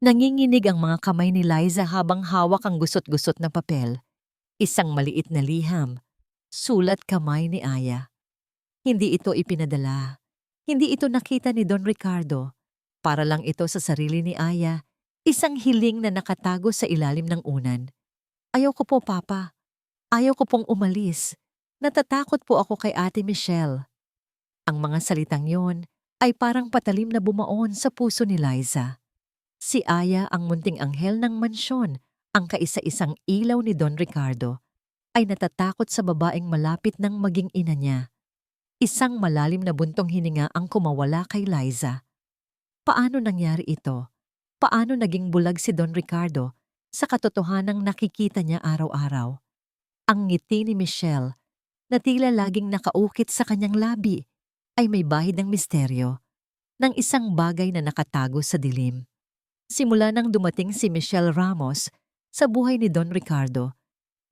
Nanginginig ang mga kamay ni Liza habang hawak ang gusot-gusot na papel. Isang maliit na liham. Sulat kamay ni Aya. Hindi ito ipinadala. Hindi ito nakita ni Don Ricardo. Para lang ito sa sarili ni Aya. Isang hiling na nakatago sa ilalim ng unan. Ayaw ko po, Papa. Ayaw ko pong umalis. Natatakot po ako kay Ate Michelle. Ang mga salitang yon ay parang patalim na bumaon sa puso ni Liza. Si Aya ang munting anghel ng mansyon, ang kaisa-isang ilaw ni Don Ricardo, ay natatakot sa babaeng malapit ng maging ina niya. Isang malalim na buntong hininga ang kumawala kay Liza. Paano nangyari ito? Paano naging bulag si Don Ricardo sa katotohanang nakikita niya araw-araw? Ang ngiti ni Michelle, na tila laging nakaukit sa kanyang labi, ay may bahid ng misteryo, ng isang bagay na nakatago sa dilim. Simula nang dumating si Michelle Ramos sa buhay ni Don Ricardo,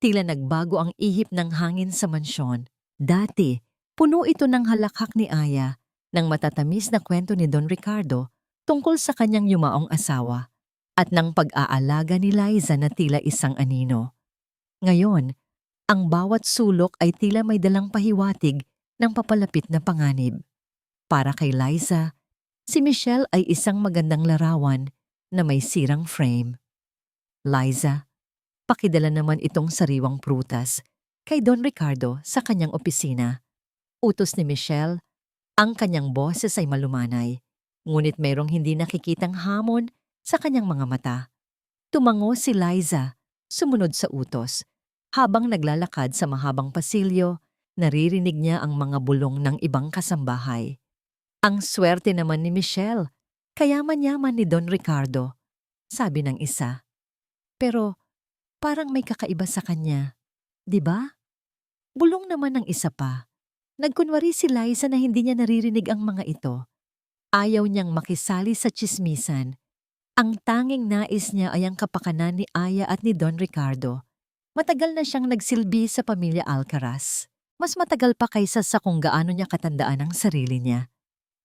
tila nagbago ang ihip ng hangin sa mansyon. Dati, puno ito ng halakhak ni Aya, ng matatamis na kwento ni Don Ricardo tungkol sa kanyang yumaong asawa, at ng pag-aalaga ni Liza na tila isang anino. Ngayon, ang bawat sulok ay tila may dalang pahiwatig ng papalapit na panganib. Para kay Liza, si Michelle ay isang magandang larawan na may sirang frame. Liza, pakidala naman itong sariwang prutas kay Don Ricardo sa kanyang opisina. Utos ni Michelle, ang kanyang boses ay malumanay, ngunit mayroong hindi nakikitang hamon sa kanyang mga mata. Tumango si Liza, sumunod sa utos. Habang naglalakad sa mahabang pasilyo, naririnig niya ang mga bulong ng ibang kasambahay. Ang swerte naman ni Michelle, kayaman-yaman ni Don Ricardo, sabi ng isa. Pero parang may kakaiba sa kanya, di ba? Bulong naman ng isa pa. Nagkunwari si Liza na hindi niya naririnig ang mga ito. Ayaw niyang makisali sa tsismisan. Ang tanging nais niya ay ang kapakanan ni Aya at ni Don Ricardo. Matagal na siyang nagsilbi sa pamilya Alcaraz. Mas matagal pa kaysa sa kung gaano niya katandaan ang sarili niya.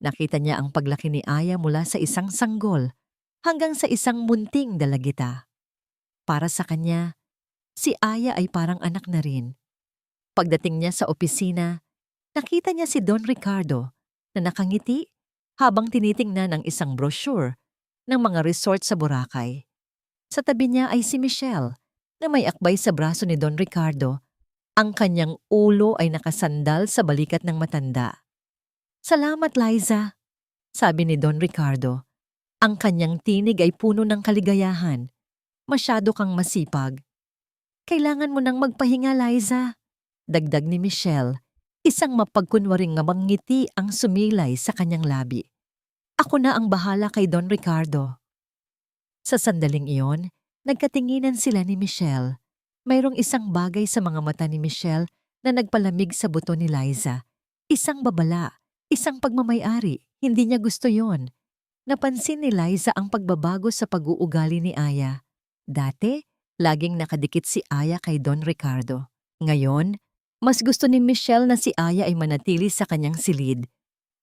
Nakita niya ang paglaki ni Aya mula sa isang sanggol hanggang sa isang munting dalagita. Para sa kanya, si Aya ay parang anak na rin. Pagdating niya sa opisina, nakita niya si Don Ricardo na nakangiti habang tinitingnan ang isang brochure ng mga resort sa Boracay. Sa tabi niya ay si Michelle na may akbay sa braso ni Don Ricardo. Ang kanyang ulo ay nakasandal sa balikat ng matanda. Salamat, Liza, sabi ni Don Ricardo. Ang kanyang tinig ay puno ng kaligayahan. Masyado kang masipag. Kailangan mo nang magpahinga, Liza, dagdag ni Michelle. Isang mapagkunwaring ngiti ang sumilay sa kanyang labi. Ako na ang bahala kay Don Ricardo. Sa sandaling iyon, nagkatinginan sila ni Michelle. Mayroong isang bagay sa mga mata ni Michelle na nagpalamig sa buto ni Liza. Isang babala, isang pagmamayari. Hindi niya gusto yon. Napansin ni Liza ang pagbabago sa pag-uugali ni Aya. Dati, laging nakadikit si Aya kay Don Ricardo. Ngayon, mas gusto ni Michelle na si Aya ay manatili sa kanyang silid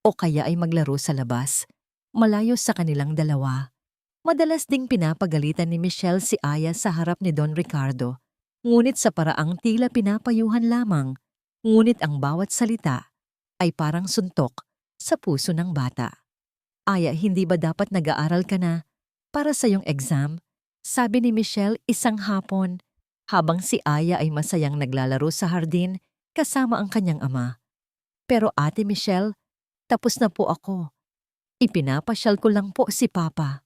o kaya ay maglaro sa labas, malayo sa kanilang dalawa. Madalas ding pinapagalitan ni Michelle si Aya sa harap ni Don Ricardo, ngunit sa paraang tila pinapayuhan lamang, ngunit ang bawat salita ay parang suntok sa puso ng bata. Aya, hindi ba dapat nag-aaral ka na para sa iyong exam? Sabi ni Michelle isang hapon, habang si Aya ay masayang naglalaro sa hardin kasama ang kanyang ama. Pero Ate Michelle, tapos na po ako. Ipinapasyal ko lang po si Papa.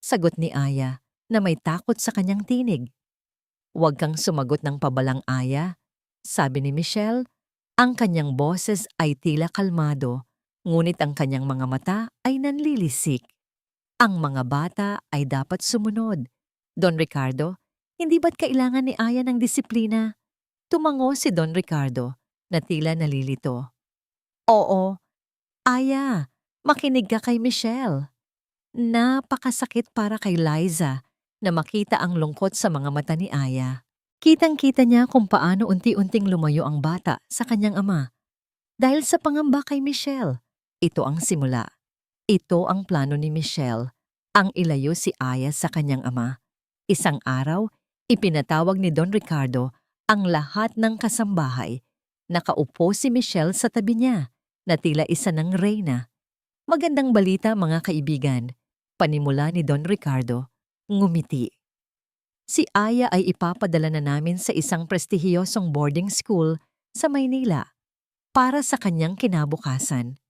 Sagot ni Aya na may takot sa kanyang tinig. Huwag kang sumagot ng pabalang, Aya, sabi ni Michelle. Ang kanyang boses ay tila kalmado, ngunit ang kanyang mga mata ay nanlilisik. Ang mga bata ay dapat sumunod. Don Ricardo, hindi ba't kailangan ni Aya ng disiplina? Tumango si Don Ricardo na tila nalilito. Oo, Aya, makinig ka kay Michelle. Napakasakit para kay Liza na makita ang lungkot sa mga mata ni Aya. Kitang-kita niya kung paano unti-unting lumayo ang bata sa kanyang ama. Dahil sa pangamba kay Michelle, ito ang simula. Ito ang plano ni Michelle. ang ilayo si Aya sa kanyang ama. Isang araw, ipinatawag ni Don Ricardo ang lahat ng kasambahay. Nakaupo si Michelle sa tabi niya, na tila isa ng reyna. Magandang balita mga kaibigan, panimula ni Don Ricardo, ngumiti. Si Aya ay ipapadala na namin sa isang prestihiyosong boarding school sa Maynila para sa kanyang kinabukasan.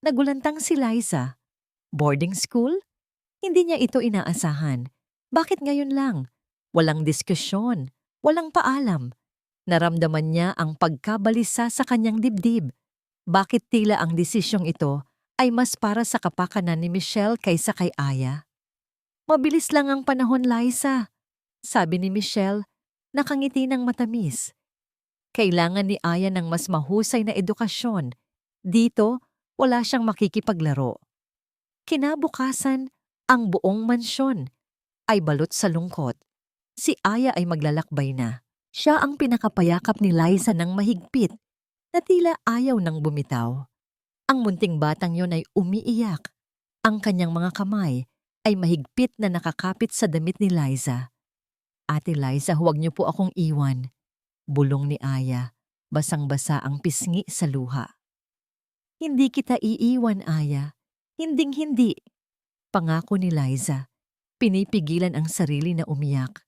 Nagulantang si Liza. Boarding school? Hindi niya ito inaasahan. Bakit ngayon lang? Walang diskusyon, walang paalam. Naramdaman niya ang pagkabalisa sa kanyang dibdib. Bakit tila ang desisyong ito ay mas para sa kapakanan ni Michelle kaysa kay Aya? Mabilis lang ang panahon, Liza, sabi ni Michelle, nakangiti ng matamis. Kailangan ni Aya ng mas mahusay na edukasyon. Dito, wala siyang makikipaglaro. Kinabukasan, ang buong mansyon ay balot sa lungkot. Si Aya ay maglalakbay na. Siya ang pinakapayakap ni Liza ng mahigpit na tila ayaw nang bumitaw. Ang munting batang yon ay umiiyak. Ang kanyang mga kamay ay mahigpit na nakakapit sa damit ni Liza. Ate Liza, huwag niyo po akong iwan. Bulong ni Aya, basang-basa ang pisngi sa luha. Hindi kita iiwan, Aya. Hinding-hindi. Pangako ni Liza. Pinipigilan ang sarili na umiyak.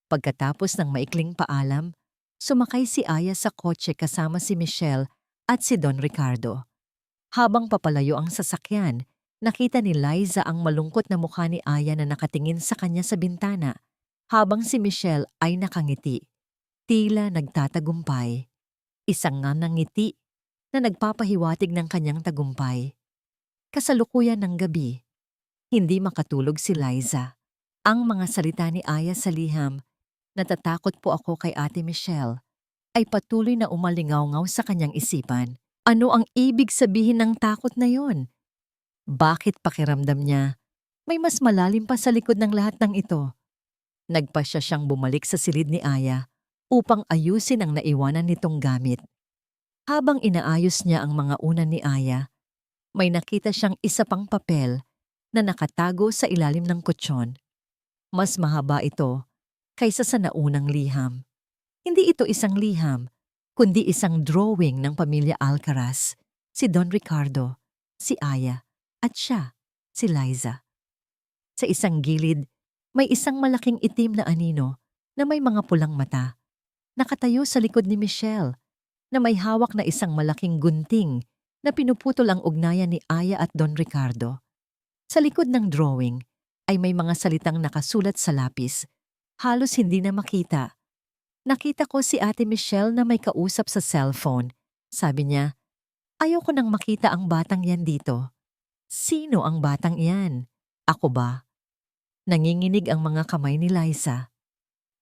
Pagkatapos ng maikling paalam, sumakay si Aya sa kotse kasama si Michelle at si Don Ricardo. Habang papalayo ang sasakyan, nakita ni Liza ang malungkot na mukha ni Aya na nakatingin sa kanya sa bintana, habang si Michelle ay nakangiti. Tila nagtatagumpay. Isang nga ng ngiti na nagpapahiwatig ng kanyang tagumpay. Kasalukuyan ng gabi, hindi makatulog si Liza. Ang mga salita ni Aya sa liham, natatakot po ako kay Ate Michelle, ay patuloy na umalingaw-ngaw sa kanyang isipan. Ano ang ibig sabihin ng takot na yon? Bakit pakiramdam niya may mas malalim pa sa likod ng lahat ng ito? Nagpasya siyang bumalik sa silid ni Aya upang ayusin ang naiwanan nitong gamit. Habang inaayos niya ang mga unan ni Aya, may nakita siyang isa pang papel na nakatago sa ilalim ng kutsyon. Mas mahaba ito kaysa sa naunang liham. Hindi ito isang liham, kundi isang drawing ng pamilya Alcaraz, si Don Ricardo, si Aya, at siya, si Liza. Sa isang gilid, may isang malaking itim na anino na may mga pulang mata. Nakatayo sa likod ni Michelle, na may hawak na isang malaking gunting na pinuputol ang ugnayan ni Aya at Don Ricardo. Sa likod ng drawing ay may mga salitang nakasulat sa lapis. Halos hindi na makita. Nakita ko si Ate Michelle na may kausap sa cellphone. Sabi niya, ayaw ko nang makita ang batang yan dito. Sino ang batang iyan? Ako ba? Nanginginig ang mga kamay ni Liza.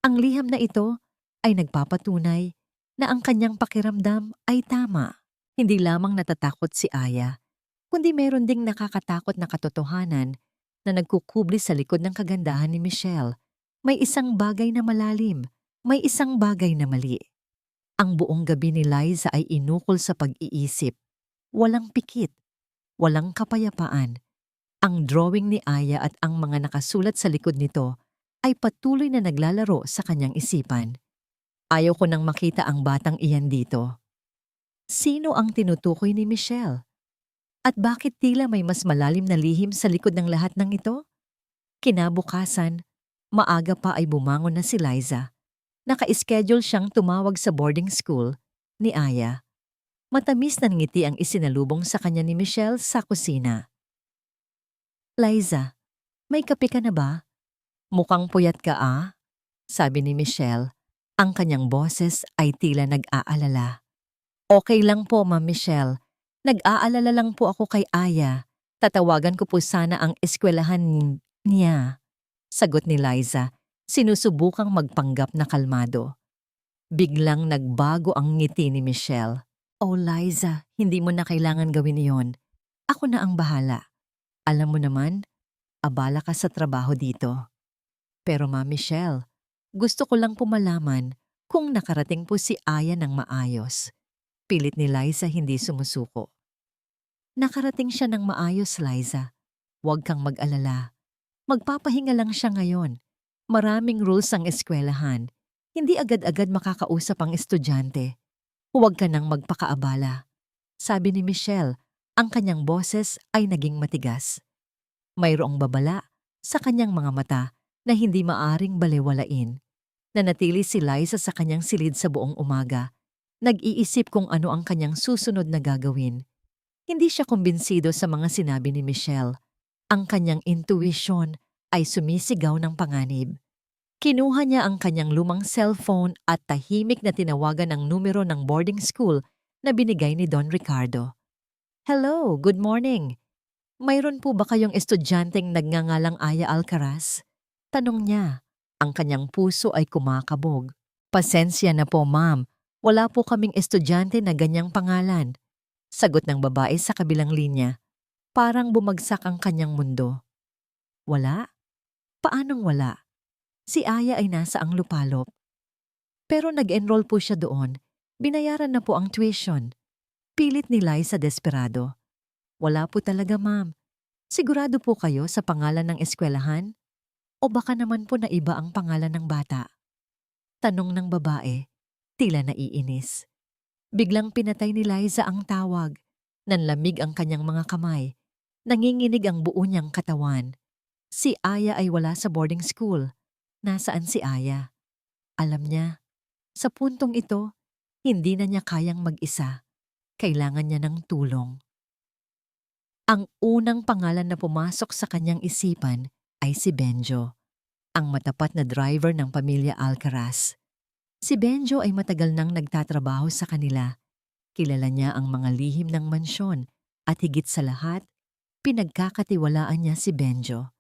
Ang liham na ito ay nagpapatunay na ang kanyang pakiramdam ay tama. Hindi lamang natatakot si Aya, kundi meron ding nakakatakot na katotohanan na nagkukubli sa likod ng kagandahan ni Michelle. May isang bagay na malalim, may isang bagay na mali. Ang buong gabi ni Liza ay inukol sa pag-iisip. Walang pikit, walang kapayapaan. Ang drawing ni Aya at ang mga nakasulat sa likod nito ay patuloy na naglalaro sa kanyang isipan. Ayaw ko nang makita ang batang iyan dito. Sino ang tinutukoy ni Michelle? At bakit tila may mas malalim na lihim sa likod ng lahat ng ito? Kinabukasan, maaga pa ay bumangon na si Liza. Naka-schedule siyang tumawag sa boarding school ni Aya. Matamis na ngiti ang isinalubong sa kanya ni Michelle sa kusina. Liza, may kape ka na ba? Mukhang puyat ka sabi ni Michelle. Ang kanyang boses ay tila nag-aalala. Okay lang po, Ma'am Michelle. Nag-aalala lang po ako kay Aya. Tatawagan ko po sana ang eskwelahan niya. Sagot ni Liza, sinusubukang magpanggap na kalmado. Biglang nagbago ang ngiti ni Michelle. Oh Liza, hindi mo na kailangan gawin iyon. Ako na ang bahala. Alam mo naman, abala ka sa trabaho dito. Pero Ma'am Michelle, gusto ko lang po malaman kung nakarating po si Aya ng maayos. Pilit ni Liza hindi sumusuko. Nakarating siya ng maayos, Liza. Huwag kang mag-alala. Magpapahinga lang siya ngayon. Maraming rules ang eskwelahan. Hindi agad-agad makakausap ang estudyante. Huwag ka nang magpakaabala. Sabi ni Michelle, ang kanyang boses ay naging matigas. Mayroong babala sa kanyang mga mata na hindi maaring balewalain. Nanatili si Liza sa kanyang silid sa buong umaga. Nag-iisip kung ano ang kanyang susunod na gagawin. Hindi siya kumbinsido sa mga sinabi ni Michelle. Ang kanyang intuition ay sumisigaw ng panganib. Kinuha niya ang kanyang lumang cellphone at tahimik na tinawagan ang numero ng boarding school na binigay ni Don Ricardo. Hello, good morning. Mayroon po ba kayong estudyanteng nagngangalang Aya Alcaraz? Tanong niya. Ang kanyang puso ay kumakabog. Pasensya na po, ma'am. Wala po kaming estudyante na ganyang pangalan. Sagot ng babae sa kabilang linya. Parang bumagsak ang kanyang mundo. Wala? Paanong wala? Si Aya ay nasa ang lupalop. Pero nag-enroll po siya doon. Binayaran na po ang tuition. Pilit ni Liza desperado. Wala po talaga, ma'am. Sigurado po kayo sa pangalan ng eskwelahan? O baka naman po na iba ang pangalan ng bata? Tanong ng babae, tila naiinis. Biglang pinatay ni Liza ang tawag. Nanlamig ang kanyang mga kamay. Nanginginig ang buo niyang katawan. Si Aya ay wala sa boarding school. Nasaan si Aya? Alam niya, sa puntong ito, hindi na niya kayang mag-isa. Kailangan niya ng tulong. Ang unang pangalan na pumasok sa kanyang isipan ay si Benjo, ang matapat na driver ng pamilya Alcaraz. Si Benjo ay matagal nang nagtatrabaho sa kanila. Kilala niya ang mga lihim ng mansyon at higit sa lahat, pinagkakatiwalaan niya si Benjo.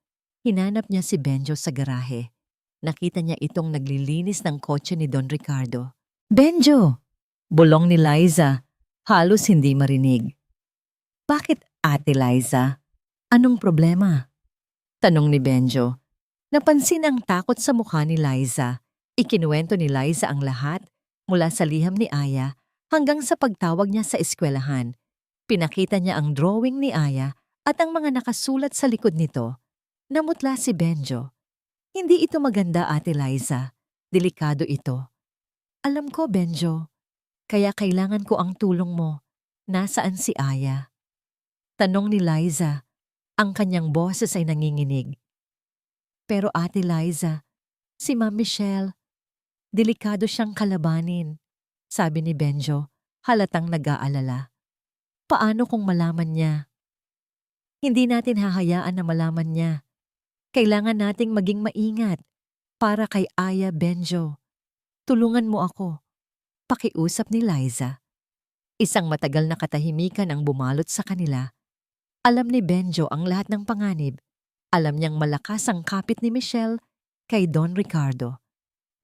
Hinanap niya si Benjo sa garahe. Nakita niya itong naglilinis ng kotse ni Don Ricardo. Benjo! Bulong ni Liza, halos hindi marinig. Bakit, Ate Liza? Anong problema? Tanong ni Benjo. Napansin ang takot sa mukha ni Liza. Ikinuwento ni Liza ang lahat mula sa liham ni Aya hanggang sa pagtawag niya sa eskwelahan. Pinakita niya ang drawing ni Aya at ang mga nakasulat sa likod nito. Namutla si Benjo. Hindi ito maganda, Ate Liza. Delikado ito. Alam ko, Benjo. Kaya kailangan ko ang tulong mo. Nasaan si Aya? Tanong ni Liza. Ang kanyang boses ay nanginginig. Pero Ate Liza, si Ma'am Michelle, delikado siyang kalabanin. Sabi ni Benjo, halatang nag-aalala. Paano kung malaman niya? Hindi natin hahayaan na malaman niya. Kailangan nating maging maingat para kay Aya, Benjo. Tulungan mo ako. Pakiusap ni Liza. Isang matagal na katahimikan ang bumalot sa kanila. Alam ni Benjo ang lahat ng panganib. Alam niyang malakas ang kapit ni Michelle kay Don Ricardo.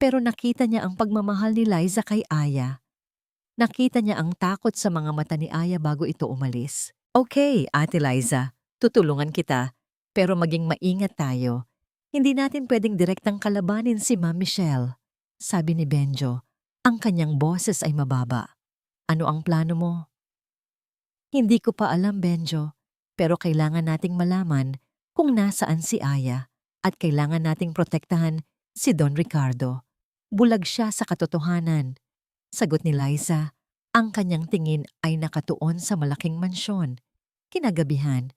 Pero nakita niya ang pagmamahal ni Liza kay Aya. Nakita niya ang takot sa mga mata ni Aya bago ito umalis. Okay, Ate Liza, tutulungan kita. Pero maging maingat tayo. Hindi natin pwedeng direktang kalabanin si Ma'am Michelle. Sabi ni Benjo, ang kanyang boses ay mababa. Ano ang plano mo? Hindi ko pa alam, Benjo. Pero kailangan nating malaman kung nasaan si Aya at kailangan nating protektahan si Don Ricardo. Bulag siya sa katotohanan. Sagot ni Liza, ang kanyang tingin ay nakatuon sa malaking mansyon. Kinagabihan,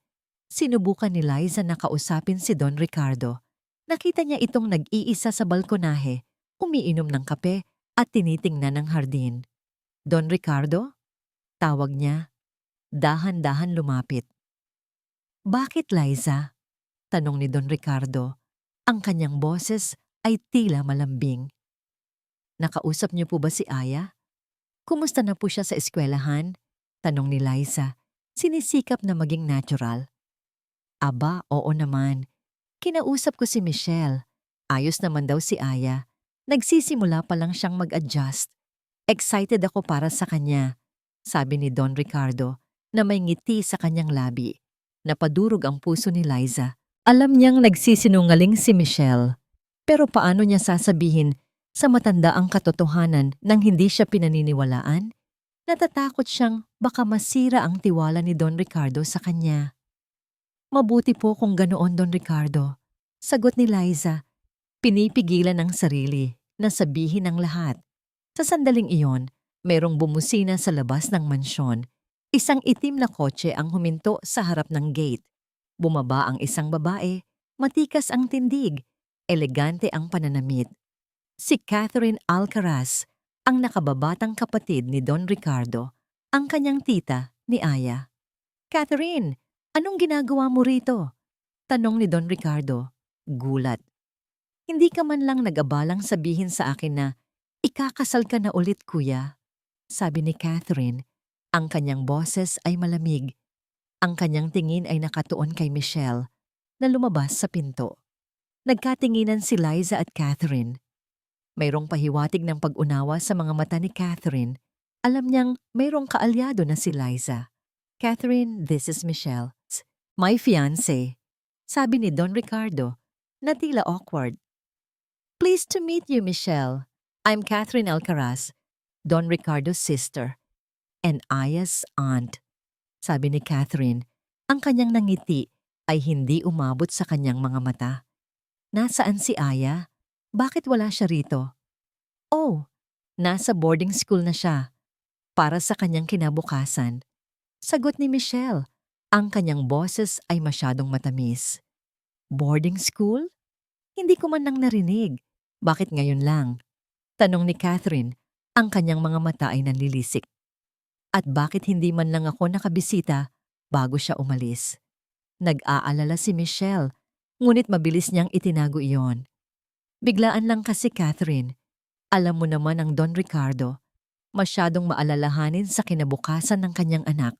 sinubukan ni Liza na kausapin si Don Ricardo. Nakita niya itong nag-iisa sa balkonahe, umiinom ng kape at tinitingnan ng hardin. Don Ricardo? Tawag niya. Dahan-dahan lumapit. Bakit, Liza? Tanong ni Don Ricardo. Ang kanyang boses ay tila malambing. Nakausap niyo po ba si Aya? Kumusta na po siya sa eskwelahan? Tanong ni Liza. Sinisikap na maging natural. Aba, oo naman. Kinausap ko si Michelle. Ayos naman daw si Aya. Nagsisimula pa lang siyang mag-adjust. Excited ako para sa kanya. Sabi ni Don Ricardo na may ngiti sa kanyang labi. Napadurog ang puso ni Liza. Alam niyang nagsisinungaling si Michelle. Pero paano niya sasabihin sa matanda ang katotohanan nang hindi siya pinaniniwalaan? Natatakot siyang baka masira ang tiwala ni Don Ricardo sa kanya. Mabuti po kung ganoon, Don Ricardo. Sagot ni Liza, pinipigilan ang sarili na sabihin ang lahat. Sa sandaling iyon, merong bumusina sa labas ng mansyon. Isang itim na kotse ang huminto sa harap ng gate. Bumaba ang isang babae, matikas ang tindig, elegante ang pananamit. Si Catherine Alcaraz, ang nakababatang kapatid ni Don Ricardo, ang kanyang tita ni Aya. Catherine, anong ginagawa mo rito? Tanong ni Don Ricardo. Gulat. Hindi ka man lang nag-abalang sabihin sa akin na ikakasal ka na ulit, kuya. Sabi ni Catherine, ang kanyang boses ay malamig. Ang kanyang tingin ay nakatuon kay Michelle na lumabas sa pinto. Nagkatinginan si Liza at Catherine. Mayroong pahiwatig ng pag-unawa sa mga mata ni Catherine. Alam niyang mayroong kaalyado na si Liza. Catherine, this is Michelle. My fiancé. Sabi ni Don Ricardo na tila awkward. Pleased to meet you, Michelle. I'm Catherine Alcaraz, Don Ricardo's sister, and Aya's aunt. Sabi ni Catherine, ang kanyang nangiti ay hindi umabot sa kanyang mga mata. Nasaan si Aya? Bakit wala siya rito? Oh, nasa boarding school na siya. Para sa kanyang kinabukasan. Sagot ni Michelle, ang kanyang boses ay masyadong matamis. Boarding school? Hindi ko man lang narinig. Bakit ngayon lang? Tanong ni Catherine, ang kanyang mga mata ay nanlilisik. At bakit hindi man lang ako nakabisita bago siya umalis? Nag-aalala si Michelle, ngunit mabilis niyang itinago iyon. Biglaan lang kasi Catherine, alam mo naman ang Don Ricardo, masyadong maalalahanin sa kinabukasan ng kanyang anak.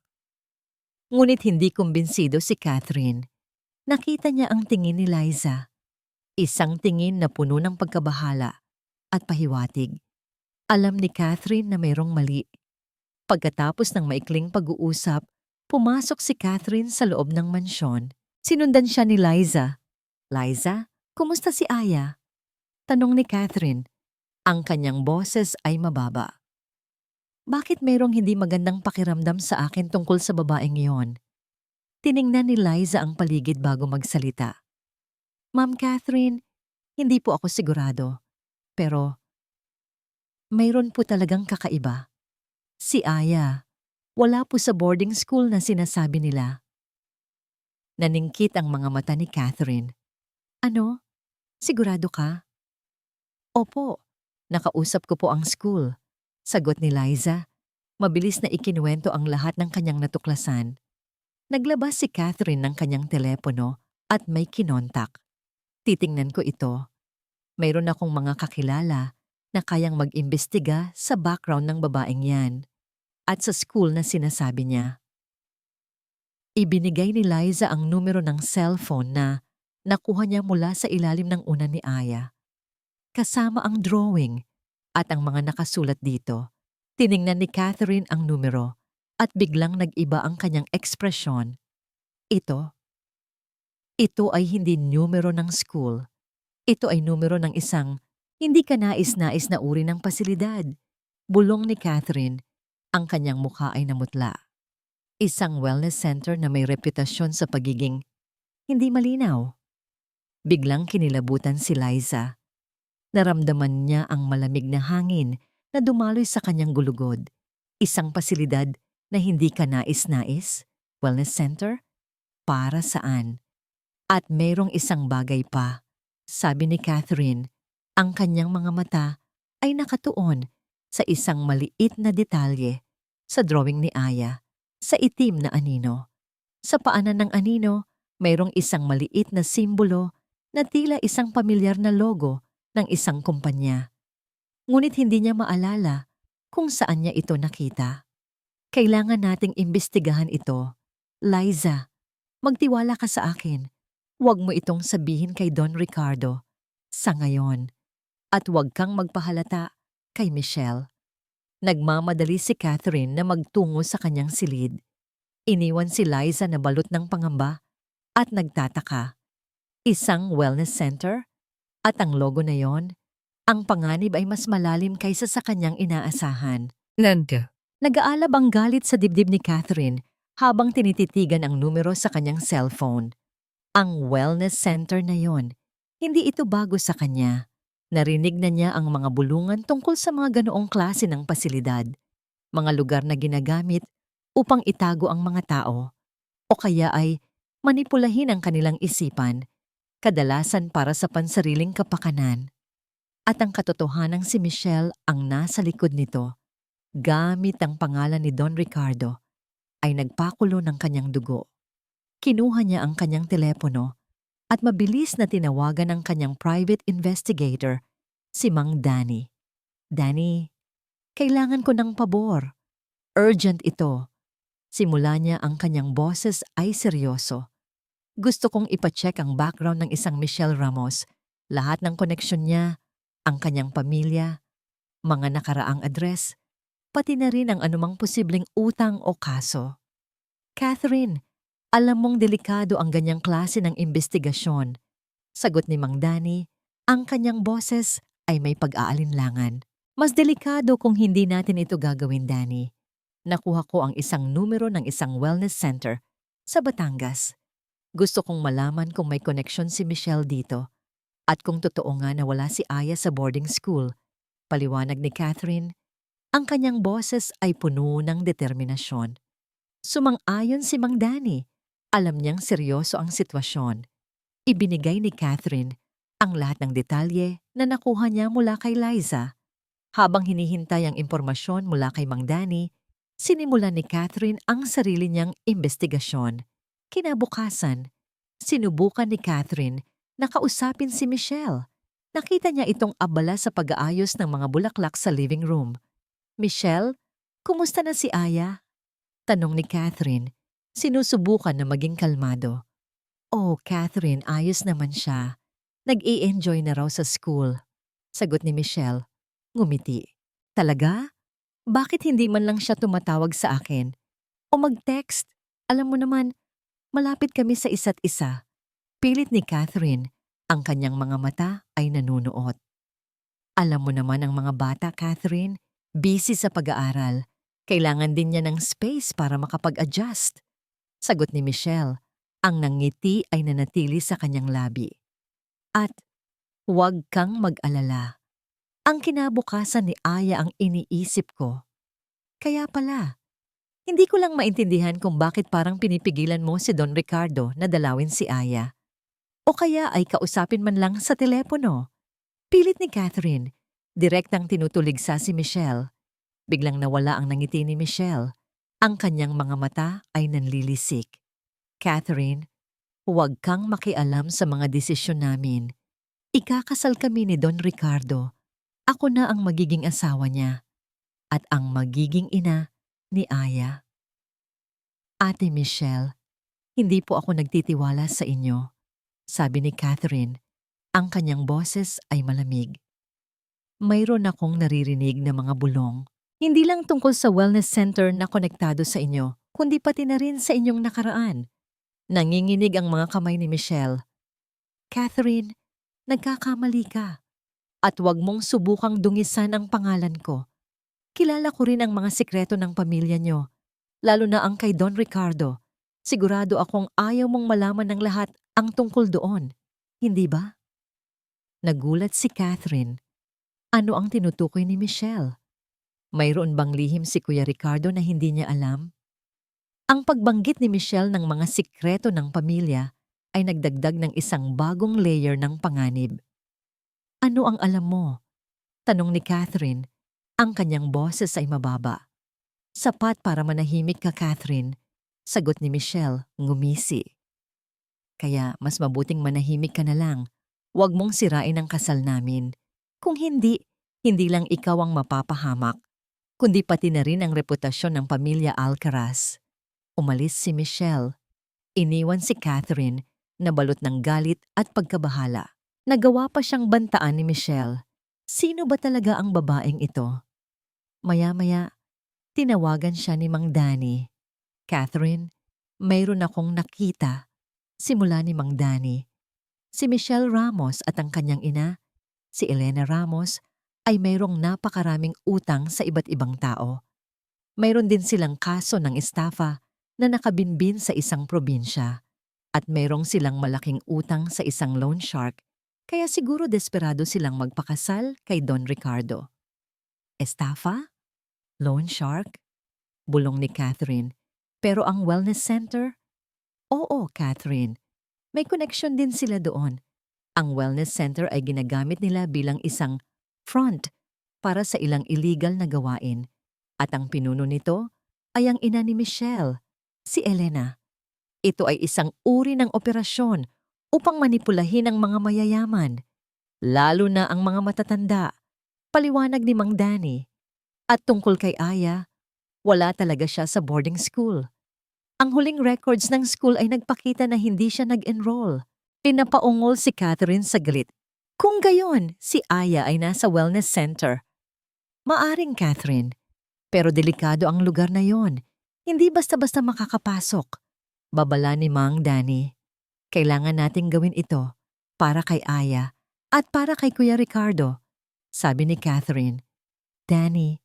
Ngunit hindi kumbinsido si Catherine. Nakita niya ang tingin ni Liza. Isang tingin na puno ng pagkabahala at pahiwatig. Alam ni Catherine na mayroong mali. Pagkatapos ng maikling pag-uusap, pumasok si Catherine sa loob ng mansyon. Sinundan siya ni Liza. Liza, kumusta si Aya? Tanong ni Catherine. Ang kanyang boses ay mababa. Bakit mayroong hindi magandang pakiramdam sa akin tungkol sa babaeng iyon? Tiningnan ni Liza ang paligid bago magsalita. Ma'am Catherine, hindi po ako sigurado. Pero, mayroon po talagang kakaiba. Si Aya, wala po sa boarding school na sinasabi nila. Naningkit ang mga mata ni Catherine. Ano? Sigurado ka? Opo, nakausap ko po ang school. Sagot ni Liza. Mabilis na ikinuwento ang lahat ng kanyang natuklasan. Naglabas si Catherine ng kanyang telepono at may kinontak. Titingnan ko ito. Mayroon akong mga kakilala na kayang mag-imbestiga sa background ng babaeng yan at sa school na sinasabi niya. Ibinigay ni Liza ang numero ng cellphone na nakuha niya mula sa ilalim ng unan ni Aya. Kasama ang drawing at ang mga nakasulat dito. Tiningnan ni Catherine ang numero at biglang nag-iba ang kanyang ekspresyon. Ito ay hindi numero ng school. Ito ay numero ng isang hindi ka nais-nais na uri ng pasilidad. Bulong ni Catherine, ang kanyang mukha ay namutla. Isang wellness center na may reputasyon sa pagiging hindi malinaw. Biglang kinilabutan si Liza. Naramdaman niya ang malamig na hangin na dumaloy sa kanyang gulugod. Isang pasilidad na hindi ka nais-nais? Wellness center? Para saan? At mayroong isang bagay pa. Sabi ni Catherine, ang kanyang mga mata ay nakatuon sa isang maliit na detalye sa drawing ni Aya, sa itim na anino. Sa paanan ng anino, mayroong isang maliit na simbolo na tila isang pamilyar na logo ng isang kumpanya. Ngunit hindi niya maalala kung saan niya ito nakita. Kailangan nating imbestigahan ito. Liza, magtiwala ka sa akin. Huwag mo itong sabihin kay Don Ricardo sa ngayon. At huwag kang magpahalata kay Michelle. Nagmamadali si Catherine na magtungo sa kanyang silid. Iniwan si Liza na balot ng pangamba at nagtataka. Isang wellness center? At ang logo na yon, ang panganib ay mas malalim kaysa sa kanyang inaasahan. Nanda. Nag-aalab ang galit sa dibdib ni Catherine habang tinititigan ang numero sa kanyang cellphone. Ang wellness center na yon, Hindi ito bago sa kanya. Narinig na niya ang mga bulungan tungkol sa mga ganoong klase ng pasilidad, mga lugar na ginagamit upang itago ang mga tao o kaya ay manipulahin ang kanilang isipan, kadalasan para sa pansariling kapakanan. At ang katotohanang si Michelle ang nasa likod nito, gamit ang pangalan ni Don Ricardo, ay nagpakulo ng kanyang dugo. Kinuha niya ang kanyang telepono at mabilis na tinawagan ang kanyang private investigator, si Mang Danny. Danny, kailangan ko ng pabor. Urgent ito. Simula niya ang kanyang boses ay seryoso. Gusto kong ipacheck ang background ng isang Michelle Ramos, lahat ng koneksyon niya, ang kanyang pamilya, mga nakaraang address, pati na rin ang anumang posibleng utang o kaso. Catherine, alam mong delikado ang ganyang klase ng investigasyon. Sagot ni Mang Danny, ang kanyang boses ay may pag-aalinlangan. Mas delikado kung hindi natin ito gagawin, Danny. Nakuha ko ang isang numero ng isang wellness center sa Batangas. Gusto kong malaman kung may connection si Michelle dito at kung totoo nga na wala si Aya sa boarding school. Paliwanag ni Catherine, ang kanyang boses ay puno ng determinasyon. Sumang-ayon si Mang Danny. Alam niyang seryoso ang sitwasyon. Ibinigay ni Catherine ang lahat ng detalye na nakuha niya mula kay Liza. Habang hinihintay ang impormasyon mula kay Mang Danny, sinimulan ni Catherine ang sarili niyang investigasyon. Kinabukasan, sinubukan ni Catherine na kausapin si Michelle. Nakita niya itong abala sa pag-aayos ng mga bulaklak sa living room. Michelle, kumusta na si Aya? Tanong ni Catherine. Sinusubukan na maging kalmado. Oh, Catherine, ayos naman siya. Nag-i-enjoy na raw sa school. Sagot ni Michelle. Ngumiti. Talaga? Bakit hindi man lang siya tumatawag sa akin? O mag-text? Alam mo naman, malapit kami sa isa't isa. Pilit ni Catherine. Ang kanyang mga mata ay nanunuot. Alam mo naman ang mga bata, Catherine. Busy sa pag-aaral. Kailangan din niya ng space para makapag-adjust. Sagot ni Michelle. Ang nangiti ay nanatili sa kanyang labi. At huwag kang mag-alala. Ang kinabukasan ni Aya ang iniisip ko. Kaya pala, hindi ko lang maintindihan kung bakit parang pinipigilan mo si Don Ricardo na dalawin si Aya. O kaya ay kausapin man lang sa telepono. Pilit ni Catherine. Direktang tinutuligsa si Michelle. Biglang nawala ang nangiti ni Michelle. Ang kanyang mga mata ay nanlilisik. Catherine, huwag kang makialam sa mga desisyon namin. Ikakasal kami ni Don Ricardo. Ako na ang magiging asawa niya. At ang magiging ina ni Aya. Ate Michelle, hindi po ako nagtitiwala sa inyo. Sabi ni Catherine, ang kanyang boses ay malamig. Mayroon akong naririnig na mga bulong. Hindi lang tungkol sa wellness center na konektado sa inyo, kundi pati na rin sa inyong nakaraan. Nanginginig ang mga kamay ni Michelle. Catherine, nagkakamali ka. At huwag mong subukang dungisan ang pangalan ko. Kilala ko rin ang mga sikreto ng pamilya niyo, lalo na ang kay Don Ricardo. Sigurado akong ayaw mong malaman ng lahat ang tungkol doon. Hindi ba? Nagulat si Catherine. Ano ang tinutukoy ni Michelle? Mayroon bang lihim si Kuya Ricardo na hindi niya alam? Ang pagbanggit ni Michelle ng mga sikreto ng pamilya ay nagdagdag ng isang bagong layer ng panganib. Ano ang alam mo? Tanong ni Catherine. Ang kanyang boses ay mababa. Sapat para manahimik ka, Catherine. Sagot ni Michelle, ngumisi. Kaya mas mabuting manahimik ka na lang. Huwag mong sirain ang kasal namin. Kung hindi, hindi lang ikaw ang mapapahamak, kundi pati na rin ang reputasyon ng pamilya Alcaraz. Umalis si Michelle. Iniwan si Catherine na balot ng galit at pagkabahala. Nagawa pa siyang bantaan ni Michelle. Sino ba talaga ang babaeng ito? Maya-maya, tinawagan siya ni Mang Danny. Catherine, mayroon akong nakita. Simula ni Mang Danny. Si Michelle Ramos at ang kanyang ina, si Elena Ramos, ay mayroong napakaraming utang sa iba't ibang tao. Mayroon din silang kaso ng estafa na nakabinbin sa isang probinsya at mayroong silang malaking utang sa isang loan shark Kaya siguro desperado silang magpakasal kay Don Ricardo. Estafa? Loan shark? Bulong ni Catherine. Pero ang wellness center? Oo, Catherine. May connection din sila doon. Ang wellness center ay ginagamit nila bilang isang front para sa ilang illegal na gawain. At ang pinuno nito ay ang ina ni Michelle, si Elena. Ito ay isang uri ng operasyon upang manipulahin ang mga mayayaman, lalo na ang mga matatanda, paliwanag ni Mang Danny. At tungkol kay Aya, wala talaga siya sa boarding school. Ang huling records ng school ay nagpakita na hindi siya nag-enroll. Pinapaungol si Catherine saglit. Kung gayon, si Aya ay nasa wellness center. Maaring, Catherine. Pero delikado ang lugar na yon. Hindi basta-basta makakapasok. Babala ni Mang Danny. Kailangan nating gawin ito para kay Aya at para kay Kuya Ricardo. Sabi ni Catherine. Danny,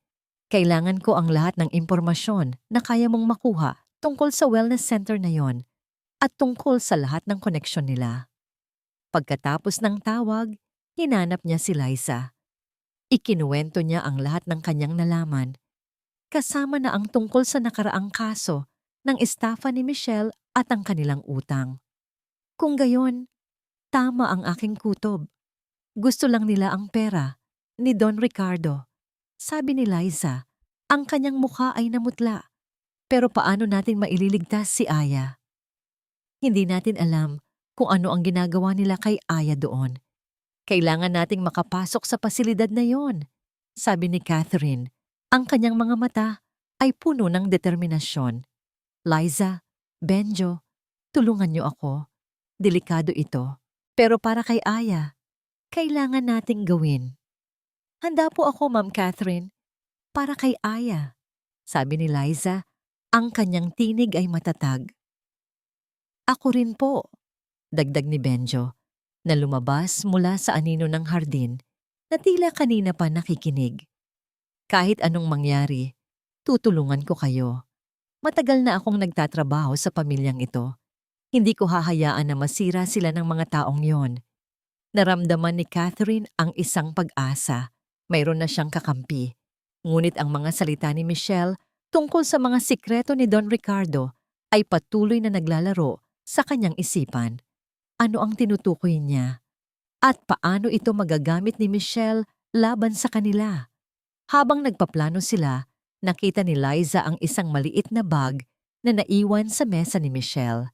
kailangan ko ang lahat ng impormasyon na kaya mong makuha tungkol sa wellness center na yon at tungkol sa lahat ng koneksyon nila. Pagkatapos ng tawag, hinanap niya si Liza. Ikinuwento niya ang lahat ng kanyang nalaman, kasama na ang tungkol sa nakaraang kaso ng estafa ni Michelle at ang kanilang utang. Kung gayon, tama ang aking kutob. Gusto lang nila ang pera ni Don Ricardo. Sabi ni Liza, ang kanyang mukha ay namutla. Pero paano natin maililigtas si Aya? Hindi natin alam kung ano ang ginagawa nila kay Aya doon. Kailangan nating makapasok sa pasilidad na yon. Sabi ni Catherine, ang kanyang mga mata ay puno ng determinasyon. Liza, Benjo, tulungan niyo ako. Delikado ito. Pero para kay Aya, kailangan nating gawin. Handa po ako, Ma'am Catherine. Para kay Aya. Sabi ni Liza, ang kanyang tinig ay matatag. Ako rin po, dagdag ni Benjo, na lumabas mula sa anino ng hardin na tila kanina pa nakikinig. Kahit anong mangyari, tutulungan ko kayo. Matagal na akong nagtatrabaho sa pamilyang ito. Hindi ko hahayaan na masira sila ng mga taong yon. Naramdaman ni Catherine ang isang pag-asa. Mayroon na siyang kakampi. Ngunit ang mga salita ni Michelle tungkol sa mga sikreto ni Don Ricardo ay patuloy na naglalaro sa kanyang isipan. Ano ang tinutukoy niya? At paano ito magagamit ni Michelle laban sa kanila? Habang nagpaplano sila, nakita ni Liza ang isang maliit na bag na naiwan sa mesa ni Michelle.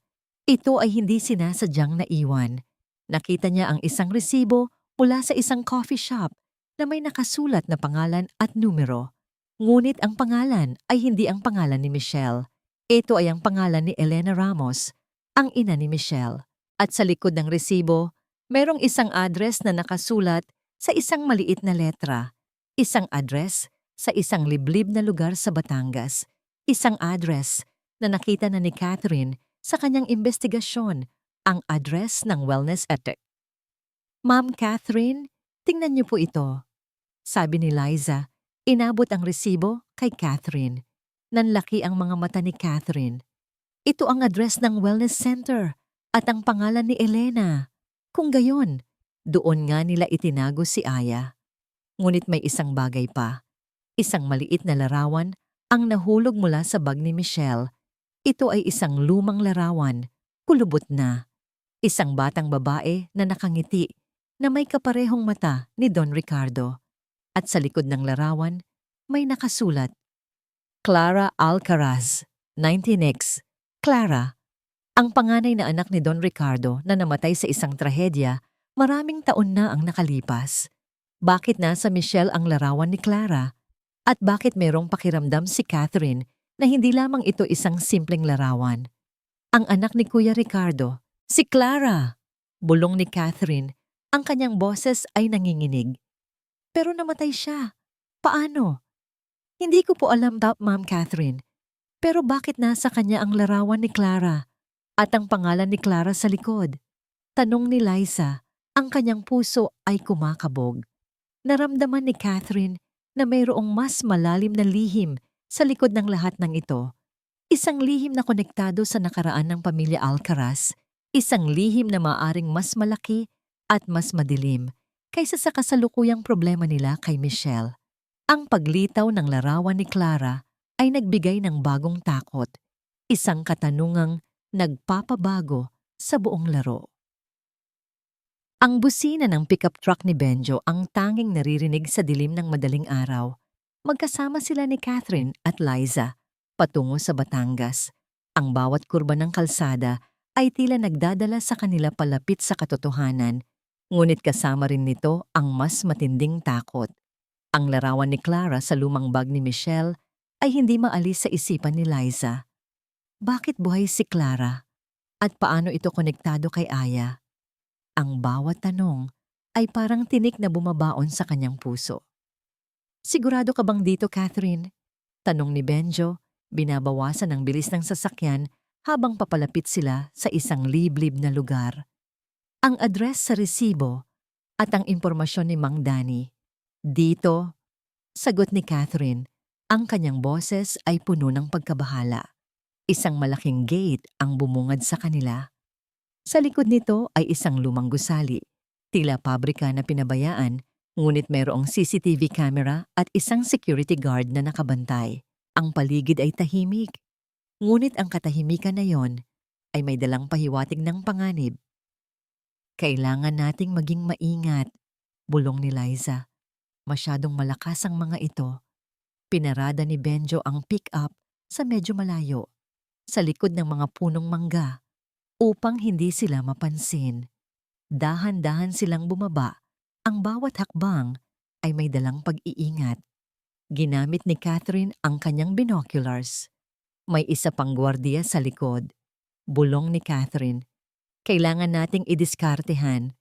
Ito ay hindi sinasadyang naiwan. Nakita niya ang isang resibo mula sa isang coffee shop na may nakasulat na pangalan at numero. Ngunit ang pangalan ay hindi ang pangalan ni Michelle. Ito ay ang pangalan ni Elena Ramos, ang ina ni Michelle. At sa likod ng resibo, mayroong isang address na nakasulat sa isang maliit na letra. Isang address sa isang liblib na lugar sa Batangas. Isang address na nakita na ni Catherine sa kanyang investigasyon, ang address ng wellness ethic. Ma'am Catherine, tingnan niyo po ito. Sabi ni Liza, inabot ang resibo kay Catherine. Nanlaki ang mga mata ni Catherine. Ito ang address ng wellness center at ang pangalan ni Elena. Kung gayon, doon nga nila itinago si Aya. Ngunit may isang bagay pa. Isang maliit na larawan ang nahulog mula sa bag ni Michelle. Ito ay isang lumang larawan, kulubot na. Isang batang babae na nakangiti na may kaparehong mata ni Don Ricardo. At sa likod ng larawan, may nakasulat, Clara Alcaraz, 19X. Clara, ang panganay na anak ni Don Ricardo na namatay sa isang trahedya, maraming taon na ang nakalipas. Bakit nasa Michelle ang larawan ni Clara? At bakit merong pakiramdam si Catherine na hindi lamang ito isang simpleng larawan? Ang anak ni Kuya Ricardo, si Clara! Bulong ni Catherine, ang kanyang boses ay nanginginig. Pero namatay siya. Paano? Hindi ko po alam, Ma'am Catherine. Pero bakit nasa kanya ang larawan ni Clara at ang pangalan ni Clara sa likod? Tanong ni Liza, ang kanyang puso ay kumakabog. Naramdaman ni Catherine na mayroong mas malalim na lihim sa likod ng lahat ng ito. Isang lihim na konektado sa nakaraan ng pamilya Alcaraz. Isang lihim na maaring mas malaki at mas madilim kaysa sa kasalukuyang problema nila kay Michelle. Ang paglitaw ng larawan ni Clara ay nagbigay ng bagong takot, isang katanungang nagpapabago sa buong laro. Ang busina ng pickup truck ni Benjo ang tanging naririnig sa dilim ng madaling araw. Magkasama sila ni Catherine at Liza patungo sa Batangas. Ang bawat kurba ng kalsada ay tila nagdadala sa kanila palapit sa katotohanan, ngunit kasama rin nito ang mas matinding takot. Ang larawan ni Clara sa lumang bag ni Michelle ay hindi maalis sa isipan ni Liza. Bakit buhay si Clara? At paano ito konektado kay Aya? Ang bawat tanong ay parang tinik na bumabaon sa kanyang puso. Sigurado ka bang dito, Catherine? Tanong ni Benjo, binabawasan ang bilis ng sasakyan habang papalapit sila sa isang liblib na lugar. Ang address sa resibo at ang impormasyon ni Mang Danny. Dito, sagot ni Catherine, ang kanyang boses ay puno ng pagkabahala. Isang malaking gate ang bumungad sa kanila. Sa likod nito ay isang lumang gusali, tila pabrika na pinabayaan, ngunit mayroong CCTV camera at isang security guard na nakabantay. Ang paligid ay tahimik, ngunit ang katahimikan na yon ay may dalang pahiwatig ng panganib. Kailangan nating maging maingat, bulong ni Liza. Masyadong malakas ang mga ito. Pinarada ni Benjo ang pick-up sa medyo malayo, sa likod ng mga punong mangga, upang hindi sila mapansin. Dahan-dahan silang bumaba. Ang bawat hakbang ay may dalang pag-iingat. Ginamit ni Catherine ang kanyang binoculars. May isa pang gwardiya sa likod. Bulong ni Catherine. Kailangan nating idiskartehan.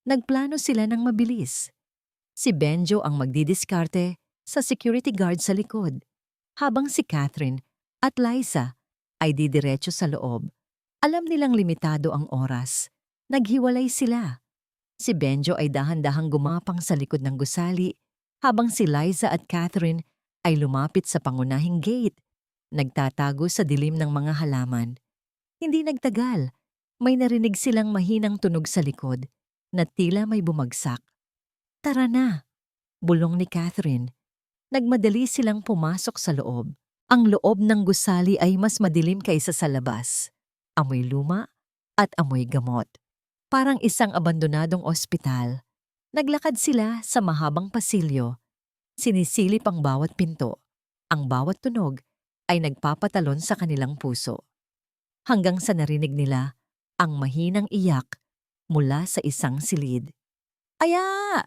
Nagplano sila ng mabilis. Si Benjo ang magdidiskarte sa security guard sa likod, habang si Catherine at Liza ay didiretso sa loob. Alam nilang limitado ang oras. Naghiwalay sila. Si Benjo ay dahan-dahang gumapang sa likod ng gusali, habang si Liza at Catherine ay lumapit sa pangunahing gate, nagtatago sa dilim ng mga halaman. Hindi nagtagal, may narinig silang mahinang tunog sa likod na tila may bumagsak. Tara na, bulong ni Catherine. Nagmadali silang pumasok sa loob. Ang loob ng gusali ay mas madilim kaysa sa labas. Amoy luma at amoy gamot. Parang isang abandonadong ospital. Naglakad sila sa mahabang pasilyo. Sinisilip ang bawat pinto. Ang bawat tunog ay nagpapatalon sa kanilang puso. Hanggang sa narinig nila ang mahinang iyak mula sa isang silid. Aya!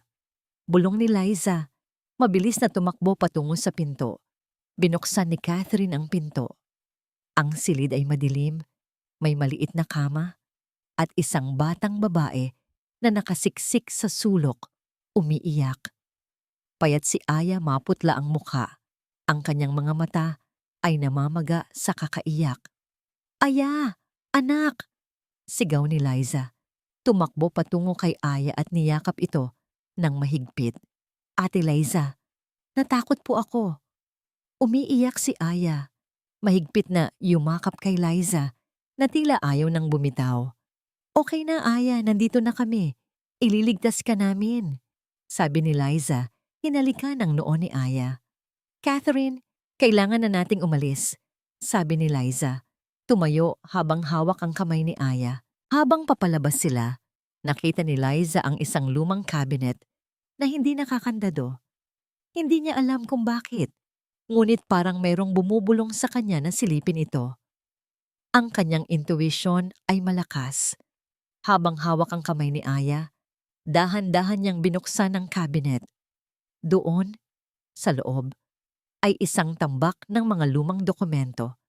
Bulong ni Liza. Mabilis na tumakbo patungo sa pinto. Binuksan ni Catherine ang pinto. Ang silid ay madilim. May maliit na kama at isang batang babae na nakasiksik sa sulok, umiiyak. Payat si Aya, maputla ang mukha. Ang kanyang mga mata ay namamaga sa kakaiyak. Aya! Anak! Sigaw ni Liza. Tumakbo patungo kay Aya at niyakap ito ng mahigpit. Ate Liza, natakot po ako. Umiiyak si Aya. Mahigpit na yumakap kay Liza na tila ayaw nang bumitaw. Okay na Aya, nandito na kami. Ililigtas ka namin. Sabi ni Liza, hinalikan ang noo ni Aya. Catherine, kailangan na nating umalis. Sabi ni Liza. Tumayo habang hawak ang kamay ni Aya. Habang papalabas sila, nakita ni Liza ang isang lumang cabinet na hindi nakakandado. Hindi niya alam kung bakit, ngunit parang mayroong bumubulong sa kanya na silipin ito. Ang kanyang intuition ay malakas. Habang hawak ang kamay ni Aya, dahan-dahan niyang binuksan ang cabinet. Doon, sa loob, ay isang tambak ng mga lumang dokumento.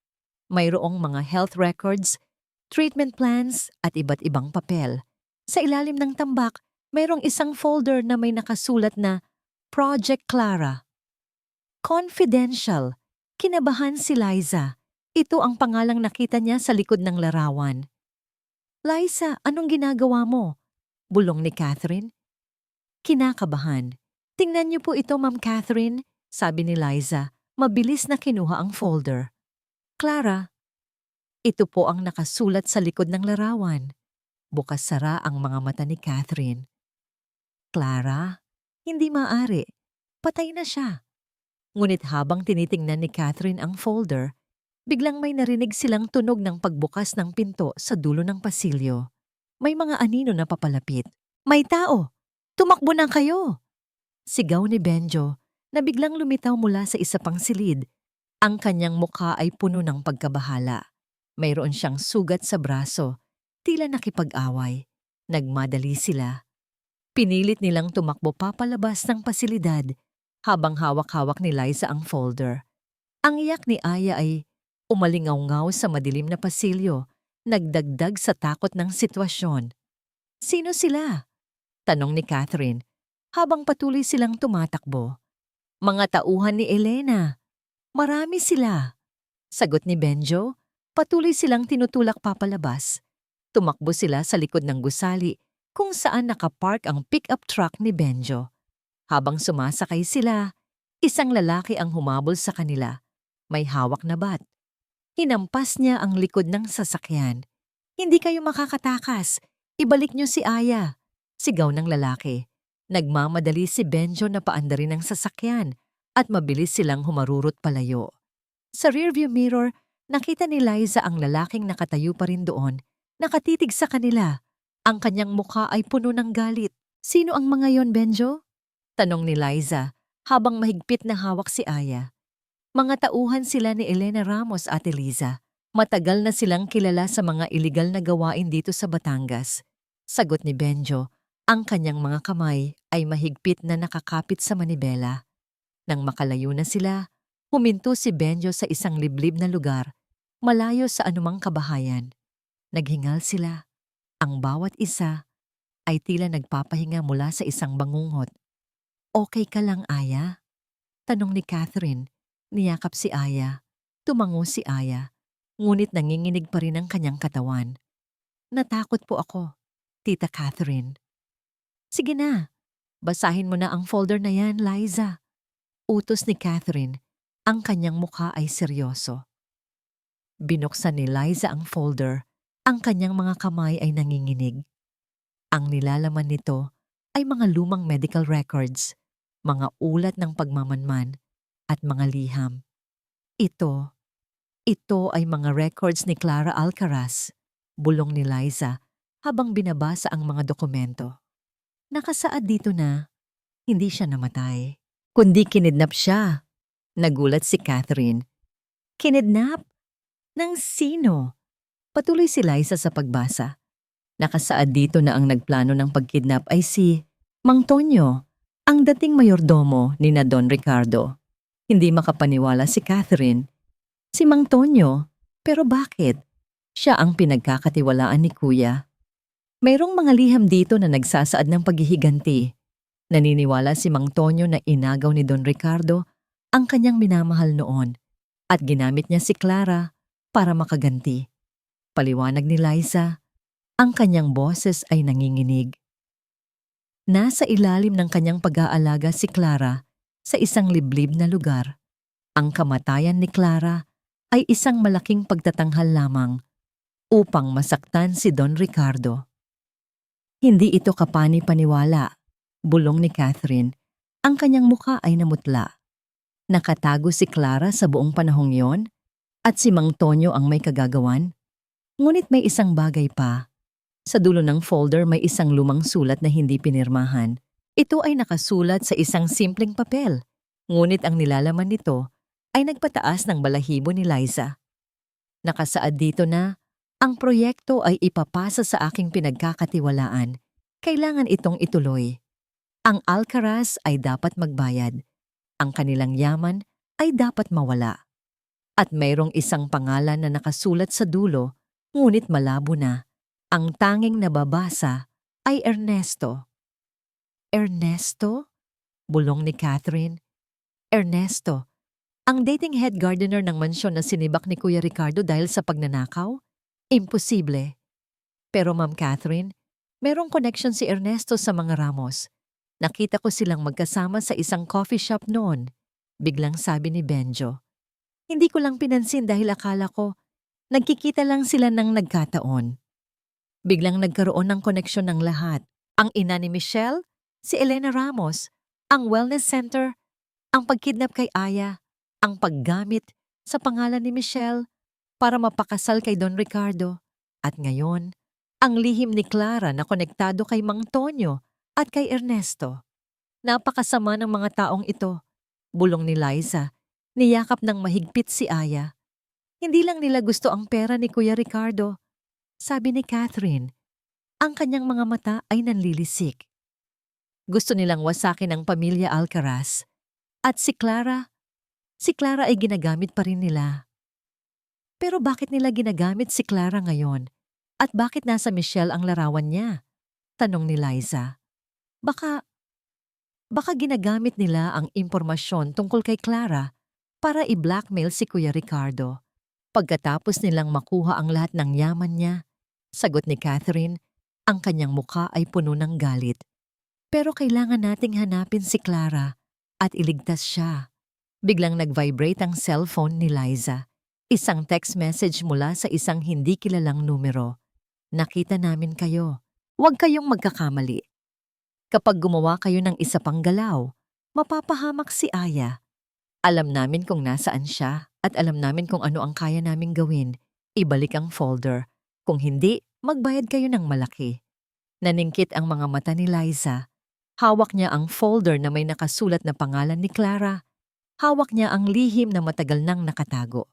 Mayroong mga health records, treatment plans at iba't ibang papel. Sa ilalim ng tambak, mayroong isang folder na may nakasulat na Project Clara. Confidential. Kinabahan si Liza. Ito ang pangalang nakita niya sa likod ng larawan. Liza, anong ginagawa mo? Bulong ni Catherine. Kinakabahan. Tingnan niyo po ito, Ma'am Catherine, sabi ni Liza. Mabilis na kinuha ang folder. Clara, ito po ang nakasulat sa likod ng larawan. Bukas-sara ang mga mata ni Catherine. Clara, hindi maaari. Patay na siya. Ngunit habang tinitingnan ni Catherine ang folder, biglang may narinig silang tunog ng pagbukas ng pinto sa dulo ng pasilyo. May mga anino na papalapit. May tao! Tumakbo na kayo! Sigaw ni Benjo na biglang lumitaw mula sa isa pang silid. Ang kanyang mukha ay puno ng pagkabahala. Mayroon siyang sugat sa braso, tila nakipag-away. Nagmadali sila. Pinilit nilang tumakbo papalabas ng pasilidad habang hawak-hawak ni Liza ang folder. Ang iyak ni Aya ay umalingaw-ngaw sa madilim na pasilyo, nagdagdag sa takot ng sitwasyon. Sino sila? Tanong ni Catherine habang patuloy silang tumatakbo. Mga tauhan ni Elena. Marami sila. Sagot ni Benjo, patuloy silang tinutulak papalabas. Tumakbo sila sa likod ng gusali kung saan nakapark ang pick-up truck ni Benjo. Habang sumasakay sila, isang lalaki ang humabol sa kanila. May hawak na bat. Hinampas niya ang likod ng sasakyan. Hindi kayo makakatakas. Ibalik niyo si Aya. Sigaw ng lalaki. Nagmamadali si Benjo na paandarin ang sasakyan at mabilis silang humarurot palayo. Sa rearview mirror, nakita ni Liza ang lalaking nakatayo pa rin doon, nakatitig sa kanila. Ang kanyang mukha ay puno ng galit. Sino ang mga yon, Benjo? Tanong ni Liza habang mahigpit na hawak si Aya. Mga tauhan sila ni Elena Ramos at Eliza. Matagal na silang kilala sa mga iligal na gawain dito sa Batangas. Sagot ni Benjo, ang kanyang mga kamay ay mahigpit na nakakapit sa manibela. Nang makalayo na sila, huminto si Benjo sa isang liblib na lugar, malayo sa anumang kabahayan. Naghingal sila. Ang bawat isa ay tila nagpapahinga mula sa isang bangungot. Okay ka lang, Aya? Tanong ni Catherine. Niyakap si Aya. Tumango si Aya. Ngunit nanginginig pa rin ang kanyang katawan. Natakot po ako, Tita Catherine. Sige na, basahin mo na ang folder na yan, Liza. Utos ni Catherine. Ang kanyang mukha ay seryoso. Binuksan ni Liza ang folder. Ang kanyang mga kamay ay nanginginig. Ang nilalaman nito ay mga lumang medical records, mga ulat ng pagmamanman, at mga liham. Ito ay mga records ni Clara Alcaraz, bulong ni Liza habang binabasa ang mga dokumento. Nakasaad dito na hindi siya namatay, kundi kinidnap siya. Nagulat si Catherine. Kinidnap? Ng sino? Patuloy si Liza sa pagbasa. Nakasaad dito na ang nagplano ng pagkidnap ay si Mang Tonyo, ang dating mayordomo ni na Don Ricardo. Hindi makapaniwala si Catherine. Si Mang Tonyo? Pero bakit? Siya ang pinagkakatiwalaan ni Kuya. Mayroong mga liham dito na nagsasaad ng paghihiganti. Naniniwala si Mang Tonyo na inagaw ni Don Ricardo ang kanyang minamahal noon at ginamit niya si Clara para makaganti. Paliwanag ni Liza, ang kanyang boses ay nanginginig. Nasa ilalim ng kanyang pag-aalaga si Clara sa isang liblib na lugar. Ang kamatayan ni Clara ay isang malaking pagtatanghal lamang upang masaktan si Don Ricardo. Hindi ito kapani-paniwala, bulong ni Catherine. Ang kanyang mukha ay namutla. Nakatago si Clara sa buong panahong yon at si Mang Tonyo ang may kagagawan. Ngunit may isang bagay pa. Sa dulo ng folder may isang lumang sulat na hindi pinirmahan. Ito ay nakasulat sa isang simpleng papel. Ngunit ang nilalaman nito ay nagpataas ng balahibo ni Liza. Nakasaad dito na, ang proyekto ay ipapasa sa aking pinagkakatiwalaan. Kailangan itong ituloy. Ang Alcaraz ay dapat magbayad. Ang kanilang yaman ay dapat mawala. At mayroong isang pangalan na nakasulat sa dulo, ngunit malabo na. Ang tanging nababasa ay Ernesto. Ernesto? Bulong ni Catherine. Ernesto, ang dating head gardener ng mansyon na sinibak ni Kuya Ricardo dahil sa pagnanakaw? Imposible. Pero Ma'am Catherine, merong connection si Ernesto sa mga Ramos. Nakita ko silang magkasama sa isang coffee shop noon, biglang sabi ni Benjo. Hindi ko lang pinansin dahil akala ko, nagkikita lang sila ng nagkataon. Biglang nagkaroon ng koneksyon ng lahat. Ang ina ni Michelle, si Elena Ramos, ang wellness center, ang pagkidnap kay Aya, ang paggamit sa pangalan ni Michelle para mapakasal kay Don Ricardo. At ngayon, ang lihim ni Clara na konektado kay Mang Tonyo at kay Ernesto. Napakasama ng mga taong ito. Bulong ni Liza, niyakap ng mahigpit si Aya. Hindi lang nila gusto ang pera ni Kuya Ricardo. Sabi ni Catherine, ang kanyang mga mata ay nanlilisik. Gusto nilang wasakin ang pamilya Alcaraz. At si Clara ay ginagamit pa rin nila. Pero bakit nila ginagamit si Clara ngayon? At bakit nasa Michelle ang larawan niya? Tanong ni Liza. Baka ginagamit nila ang impormasyon tungkol kay Clara para i-blackmail si Kuya Ricardo. Pagkatapos nilang makuha ang lahat ng yaman niya, sagot ni Catherine, ang kanyang mukha ay puno ng galit. Pero kailangan nating hanapin si Clara at iligtas siya. Biglang nag-vibrate ang cellphone ni Liza. Isang text message mula sa isang hindi kilalang numero. Nakita namin kayo. Huwag kayong magkakamali. Kapag gumawa kayo ng isa pang galaw, mapapahamak si Aya. Alam namin kung nasaan siya at alam namin kung ano ang kaya naming gawin. Ibalik ang folder. Kung hindi, magbayad kayo ng malaki. Naningkit ang mga mata ni Liza. Hawak niya ang folder na may nakasulat na pangalan ni Clara. Hawak niya ang lihim na matagal nang nakatago.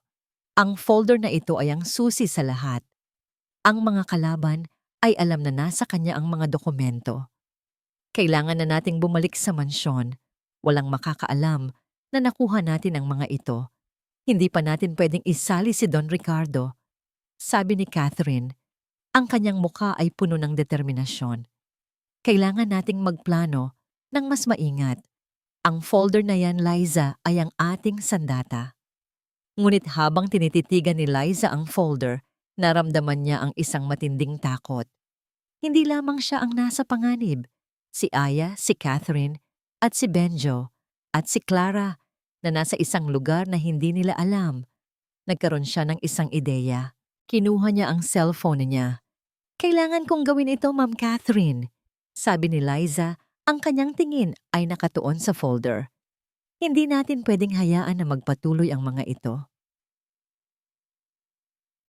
Ang folder na ito ay ang susi sa lahat. Ang mga kalaban ay alam na nasa kanya ang mga dokumento. Kailangan na nating bumalik sa mansyon. Walang makakaalam na nakuha natin ang mga ito. Hindi pa natin pwedeng isali si Don Ricardo. Sabi ni Catherine, ang kanyang mukha ay puno ng determinasyon. Kailangan nating magplano ng mas maingat. Ang folder na yan, Liza, ay ang ating sandata. Ngunit habang tinititigan ni Liza ang folder, naramdaman niya ang isang matinding takot. Hindi lamang siya ang nasa panganib. Si Aya, si Catherine, at si Benjo, at si Clara na nasa isang lugar na hindi nila alam. Nagkaroon siya ng isang ideya. Kinuha niya ang cellphone niya. Kailangan kong gawin ito, Ma'am Catherine. Sabi ni Liza, ang kanyang tingin ay nakatuon sa folder. Hindi natin pwedeng hayaan na magpatuloy ang mga ito.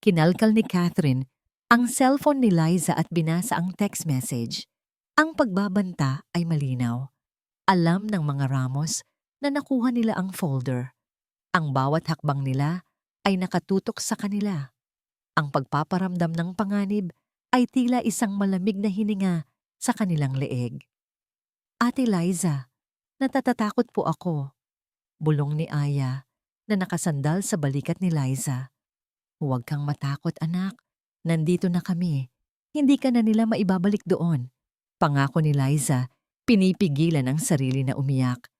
Kinalkal ni Catherine ang cellphone ni Liza at binasa ang text message. Ang pagbabanta ay malinaw. Alam ng mga Ramos na nakuha nila ang folder. Ang bawat hakbang nila ay nakatutok sa kanila. Ang pagpaparamdam ng panganib ay tila isang malamig na hininga sa kanilang leeg. Ate Liza, natatatakot po ako. Bulong ni Aya na nakasandal sa balikat ni Liza. Huwag kang matakot, anak. Nandito na kami. Hindi ka na nila maibabalik doon. Pangako ni Liza, pinipigilan ang sarili na umiyak.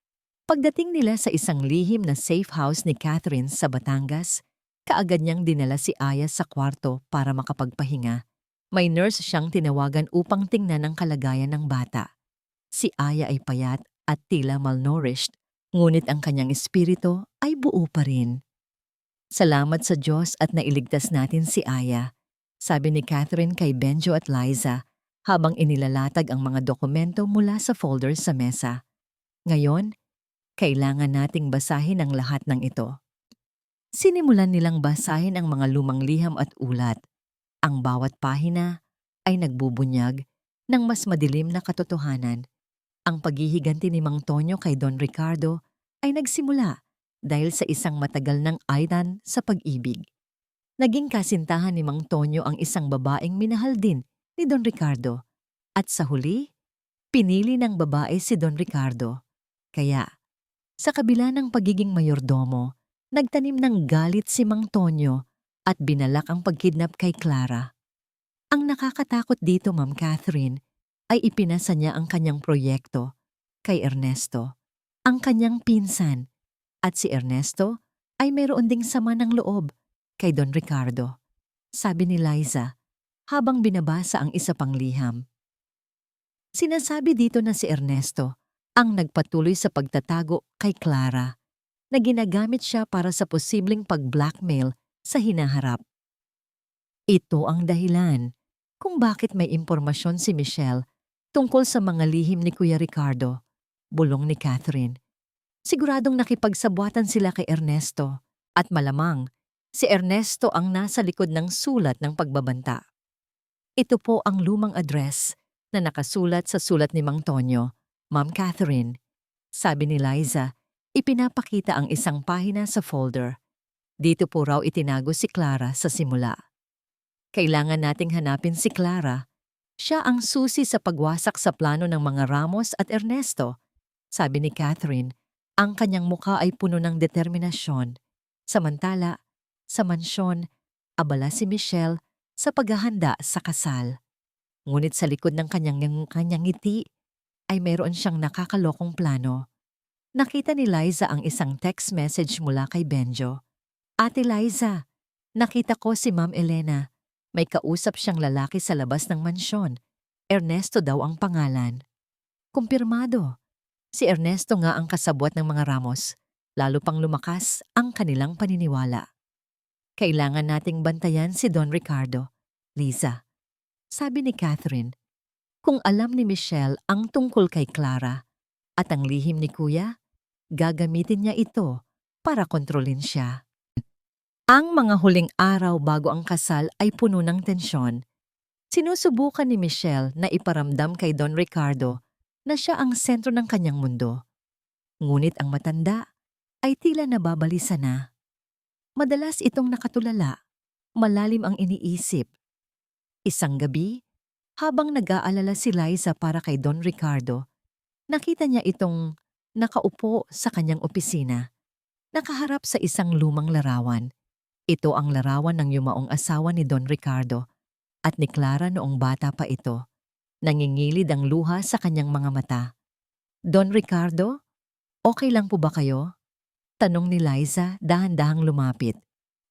Pagdating nila sa isang lihim na safe house ni Catherine sa Batangas, kaagad niyang dinala si Aya sa kwarto para makapagpahinga. May nurse siyang tinawagan upang tingnan ang kalagayan ng bata. Si Aya ay payat at tila malnourished, ngunit ang kanyang espiritu ay buo pa rin. Salamat sa Diyos at nailigtas natin si Aya, sabi ni Catherine kay Benjo at Liza habang inilalatag ang mga dokumento mula sa folder sa mesa. Ngayon, kailangan nating basahin ang lahat ng ito. Sinimulan nilang basahin ang mga lumang liham at ulat. Ang bawat pahina ay nagbubunyag ng mas madilim na katotohanan. Ang paghihiganti ni Mang Tonyo kay Don Ricardo ay nagsimula dahil sa isang matagal ng aitan sa pag-ibig. Naging kasintahan ni Mang Tonyo ang isang babaeng minahal din ni Don Ricardo. At sa huli, pinili ng babae si Don Ricardo. Kaya, sa kabila ng pagiging mayordomo, nagtanim ng galit si Mang Tonyo at binalak ang pagkidnap kay Clara. Ang nakakatakot dito, Ma'am Catherine, ay ipinasa niya ang kanyang proyekto kay Ernesto, ang kanyang pinsan, at si Ernesto ay mayroon ding sama ng loob kay Don Ricardo, sabi ni Liza habang binabasa ang isa pang liham. Sinasabi dito na si Ernesto ang nagpatuloy sa pagtatago kay Clara na ginagamit siya para sa posibleng pag-blackmail sa hinaharap. Ito ang dahilan kung bakit may impormasyon si Michelle Tungkol sa mga lihim ni Kuya Ricardo, bulong ni Catherine. Siguradong nakipagsabwatan sila kay Ernesto at malamang si Ernesto ang nasa likod ng sulat ng pagbabanta. Ito po ang lumang address na nakasulat sa sulat ni Mang Tonyo, Ma'am Catherine. Sabi ni Liza, ipinapakita ang isang pahina sa folder. Dito po raw itinago si Clara sa simula. Kailangan nating hanapin si Clara. Siya ang susi sa pagwasak sa plano ng mga Ramos at Ernesto. Sabi ni Catherine, ang kanyang mukha ay puno ng determinasyon. Samantala, sa mansyon, abala si Michelle sa paghahanda sa kasal. Ngunit sa likod ng kanyang ngiti ay mayroon siyang nakakalokong plano. Nakita ni Liza ang isang text message mula kay Benjo. Ate Liza, nakita ko si Ma'am Elena. May kausap siyang lalaki sa labas ng mansyon. Ernesto daw ang pangalan. Kumpirmado. Si Ernesto nga ang kasabwat ng mga Ramos. Lalo pang lumakas ang kanilang paniniwala. Kailangan nating bantayan si Don Ricardo. Liza, sabi ni Catherine, kung alam ni Michelle ang tungkol kay Clara at ang lihim ni Kuya, gagamitin niya ito para kontrolin siya. Ang mga huling araw bago ang kasal ay puno ng tensyon. Sinusubukan ni Michelle na iparamdam kay Don Ricardo na siya ang sentro ng kanyang mundo. Ngunit ang matanda ay tila nababalisa na. Madalas itong nakatulala, malalim ang iniisip. Isang gabi, habang nag-aalala si Liza para kay Don Ricardo, nakita niya itong nakaupo sa kanyang opisina, nakaharap sa isang lumang larawan. Ito ang larawan ng yumaong asawa ni Don Ricardo at ni Clara noong bata pa ito. Nangingilid ang luha sa kanyang mga mata. Don Ricardo, okay lang po ba kayo? Tanong ni Liza, dahan-dahang lumapit.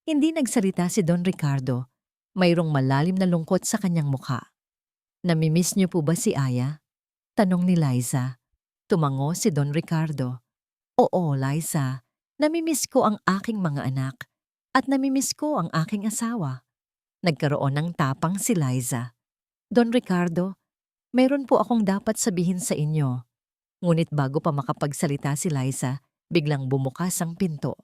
Hindi nagsalita si Don Ricardo. Mayroong malalim na lungkot sa kanyang mukha. Namimiss niyo po ba si Aya? Tanong ni Liza. Tumango si Don Ricardo. Oo, Liza. Namimiss ko ang aking mga anak. At namimiss ko ang aking asawa. Nagkaroon ng tapang si Liza. Don Ricardo, mayroon po akong dapat sabihin sa inyo. Ngunit bago pa makapagsalita si Liza, biglang bumukas ang pinto.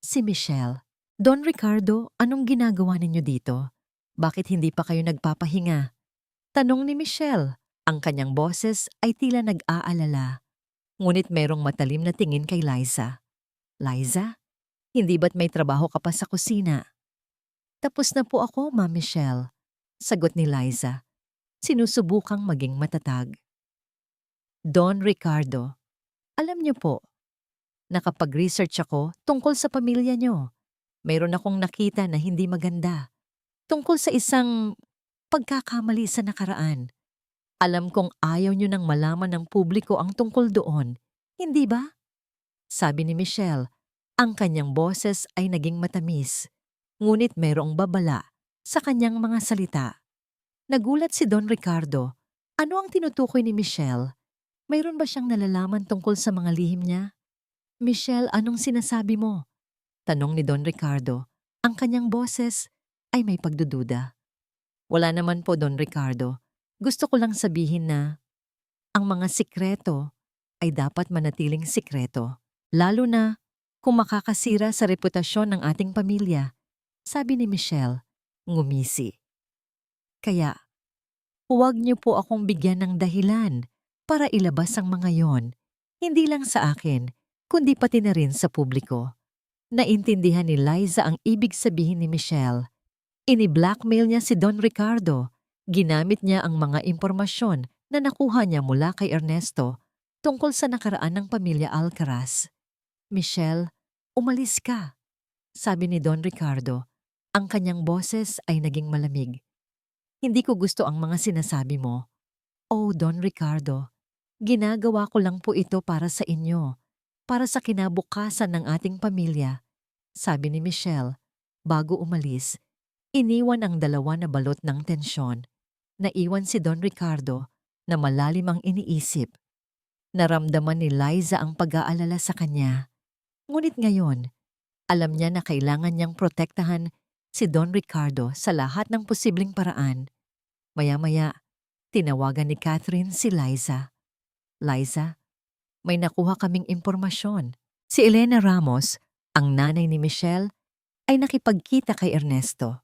Si Michelle. Don Ricardo, anong ginagawa ninyo dito? Bakit hindi pa kayo nagpapahinga? Tanong ni Michelle. Ang kanyang boses ay tila nag-aalala. Ngunit mayroong matalim na tingin kay Liza. Liza? Hindi ba't may trabaho ka pa sa kusina? Tapos na po ako, Ma'am Michelle. Sagot ni Liza. Sinusubukang maging matatag. Don Ricardo, alam niyo po, nakapag-research ako tungkol sa pamilya niyo. Mayroon akong nakita na hindi maganda. Tungkol sa isang pagkakamali sa nakaraan. Alam kong ayaw niyo nang malaman ng publiko ang tungkol doon. Hindi ba? Sabi ni Michelle. Ang kanyang boses ay naging matamis, ngunit mayroong babala sa kanyang mga salita. Nagulat si Don Ricardo. Ano ang tinutukoy ni Michelle? Mayroon ba siyang nalalaman tungkol sa mga lihim niya? Michelle, anong sinasabi mo? Tanong ni Don Ricardo. Ang kanyang boses ay may pagdududa. Wala naman po, Don Ricardo. Gusto ko lang sabihin na ang mga sikreto ay dapat manatiling sikreto, lalo na kung makakasira sa reputasyon ng ating pamilya, sabi ni Michelle, ngumisi. Kaya, huwag niyo po akong bigyan ng dahilan para ilabas ang mga yon, hindi lang sa akin, kundi pati na rin sa publiko. Naintindihan ni Liza ang ibig sabihin ni Michelle. Ini-blackmail niya si Don Ricardo. Ginamit niya ang mga impormasyon na nakuha niya mula kay Ernesto tungkol sa nakaraan ng pamilya Alcaraz. Michelle, umalis ka, sabi ni Don Ricardo. Ang kanyang boses ay naging malamig. Hindi ko gusto ang mga sinasabi mo. Oh, Don Ricardo, ginagawa ko lang po ito para sa inyo, para sa kinabukasan ng ating pamilya, sabi ni Michelle. Bago umalis, iniwan ang dalawa na balot ng tensyon. Naiwan si Don Ricardo na malalim ang iniisip. Naramdaman ni Liza ang pag-aalala sa kanya. Ngunit ngayon, alam niya na kailangan niyang protektahan si Don Ricardo sa lahat ng posibleng paraan. Maya-maya, Tinawagan ni Catherine si Liza. Liza, may nakuha kaming impormasyon. Si Elena Ramos, ang nanay ni Michelle, ay nakipagkita kay Ernesto.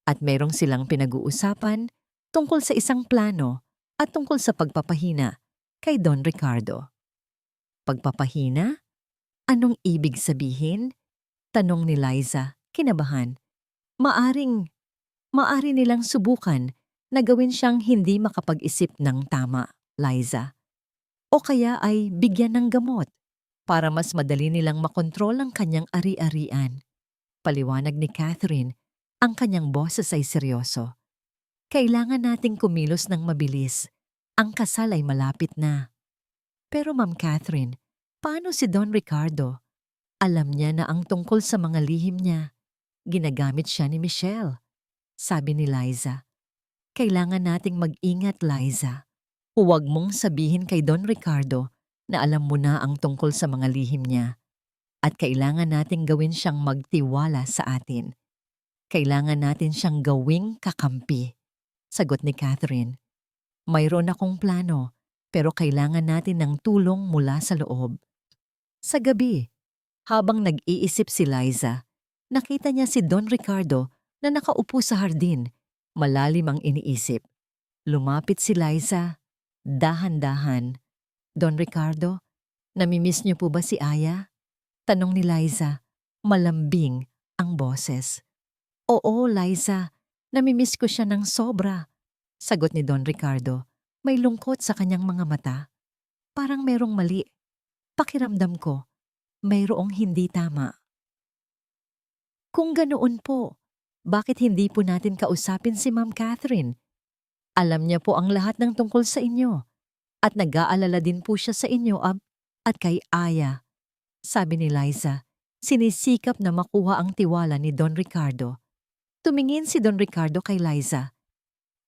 At merong silang pinag-uusapan tungkol sa isang plano at tungkol sa pagpapahina kay Don Ricardo. Pagpapahina? Anong ibig sabihin? Tanong ni Liza, kinabahan. Maari nilang subukan na gawin siyang hindi makapag-isip ng tama, Liza. O kaya ay bigyan ng gamot para mas madali nilang makontrol ang kanyang ari-arian. Paliwanag ni Catherine, ang kanyang boses ay seryoso. Kailangan nating kumilos ng mabilis. Ang kasal ay malapit na. Pero Ma'am Catherine, paano si Don Ricardo? Alam niya na ang tungkol sa mga lihim niya. Ginagamit siya ni Michelle. Sabi ni Liza. Kailangan nating mag-ingat, Liza. Huwag mong sabihin kay Don Ricardo na alam mo na ang tungkol sa mga lihim niya. At kailangan nating gawin siyang magtiwala sa atin. Kailangan natin siyang gawing kakampi. Sagot ni Catherine. Mayroon akong plano, pero kailangan natin ng tulong mula sa loob. Sa gabi, habang nag-iisip si Liza, nakita niya si Don Ricardo na nakaupo sa hardin, malalim ang iniisip. Lumapit si Liza, dahan-dahan. Don Ricardo, namimiss niyo po ba si Aya? Tanong ni Liza, malambing ang boses. Oo, Liza, namimiss ko siya ng sobra. Sagot ni Don Ricardo, may lungkot sa kanyang mga mata. Parang merong mali. Pakiramdam ko, mayroong hindi tama. Kung ganoon po, bakit hindi po natin kausapin si Ma'am Catherine? Alam niya po ang lahat ng tungkol sa inyo. At nag-aalala din po siya sa inyo at kay Aya. Sabi ni Liza, sinisikap na makuha ang tiwala ni Don Ricardo. Tumingin si Don Ricardo kay Liza.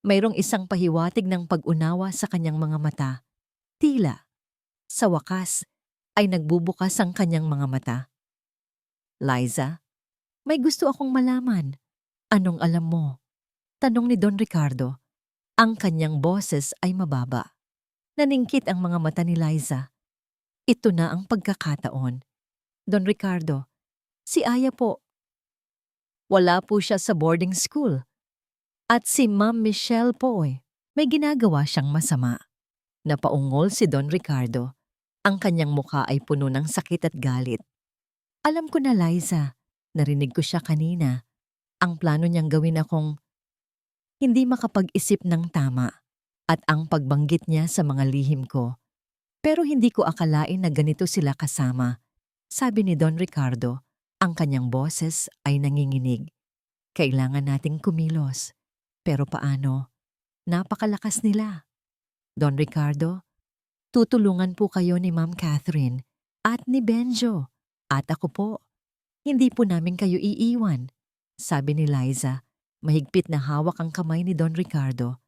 Mayroong isang pahiwatig ng pag-unawa sa kanyang mga mata. Tila, sa wakas, ay nagbubukas ang kanyang mga mata. Liza, may gusto akong malaman. Anong alam mo? Tanong ni Don Ricardo. Ang kanyang boses ay mababa. Naningkit ang mga mata ni Liza. Ito na ang pagkakataon. Don Ricardo, si Aya po. Wala po siya sa boarding school. At si Ma'am Michelle po may ginagawa siyang masama. Napaungol si Don Ricardo. Ang kanyang mukha ay puno ng sakit at galit. Alam ko na, Liza. Narinig ko siya kanina. Ang plano niyang gawin akong hindi makapag-isip ng tama at ang pagbanggit niya sa mga lihim ko. Pero hindi ko akalain na ganito sila kasama. Sabi ni Don Ricardo, ang kanyang boses ay nanginginig. Kailangan nating kumilos. Pero paano? Napakalakas nila. Don Ricardo, tutulungan po kayo ni Ma'am Catherine at ni Benjo. At ako po. Hindi po namin kayo iiwan. Sabi ni Liza, mahigpit na hawak ang kamay ni Don Ricardo.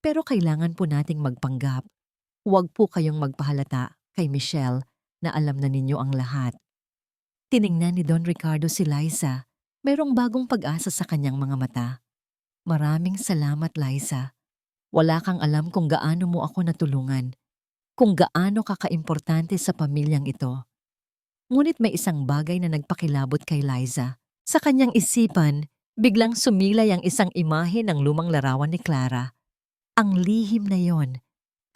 Pero kailangan po nating magpanggap. Huwag po kayong magpahalata kay Michelle na alam na ninyo ang lahat. Tiningnan ni Don Ricardo si Liza. Mayroong bagong pag-asa sa kanyang mga mata. Maraming salamat, Liza. Wala kang alam kung gaano mo ako natulungan. Kung gaano ka kaimportante sa pamilyang ito. Ngunit may isang bagay na nagpakilabot kay Liza. Sa kanyang isipan, biglang sumilay ang isang imahe ng lumang larawan ni Clara. Ang lihim na yon.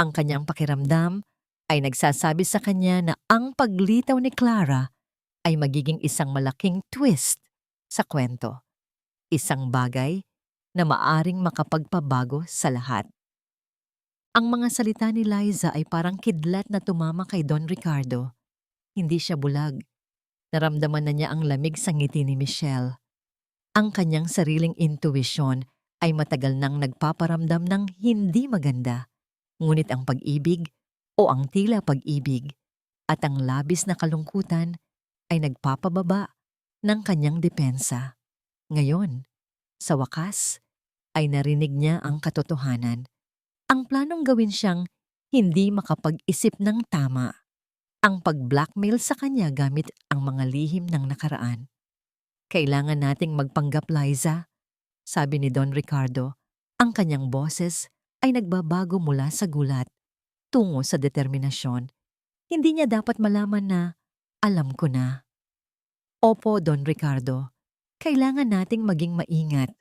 Ang kanyang pakiramdam ay nagsasabi sa kanya na ang paglitaw ni Clara ay magiging isang malaking twist sa kwento. Isang bagay na maaring makapagpabago sa lahat. Ang mga salita ni Liza ay parang kidlat na tumama kay Don Ricardo. Hindi siya bulag. Naramdaman na niya ang lamig sa ngiti ni Michelle. Ang kanyang sariling intuition ay matagal nang nagpaparamdam ng hindi maganda. Ngunit ang pag-ibig o ang tila pag-ibig at ang labis na kalungkutan ay nagpapababa ng kanyang depensa. Ngayon, sa wakas, ay narinig niya ang katotohanan. Ang planong gawin siyang hindi makapag-isip ng tama. Ang pag-blackmail sa kanya gamit ang mga lihim ng nakaraan. Kailangan nating magpanggap, Liza, sabi ni Don Ricardo. Ang kanyang boses ay nagbabago mula sa gulat tungo sa determinasyon. Hindi niya dapat malaman na, alam ko na. Opo, Don Ricardo. Kailangan nating maging maingat.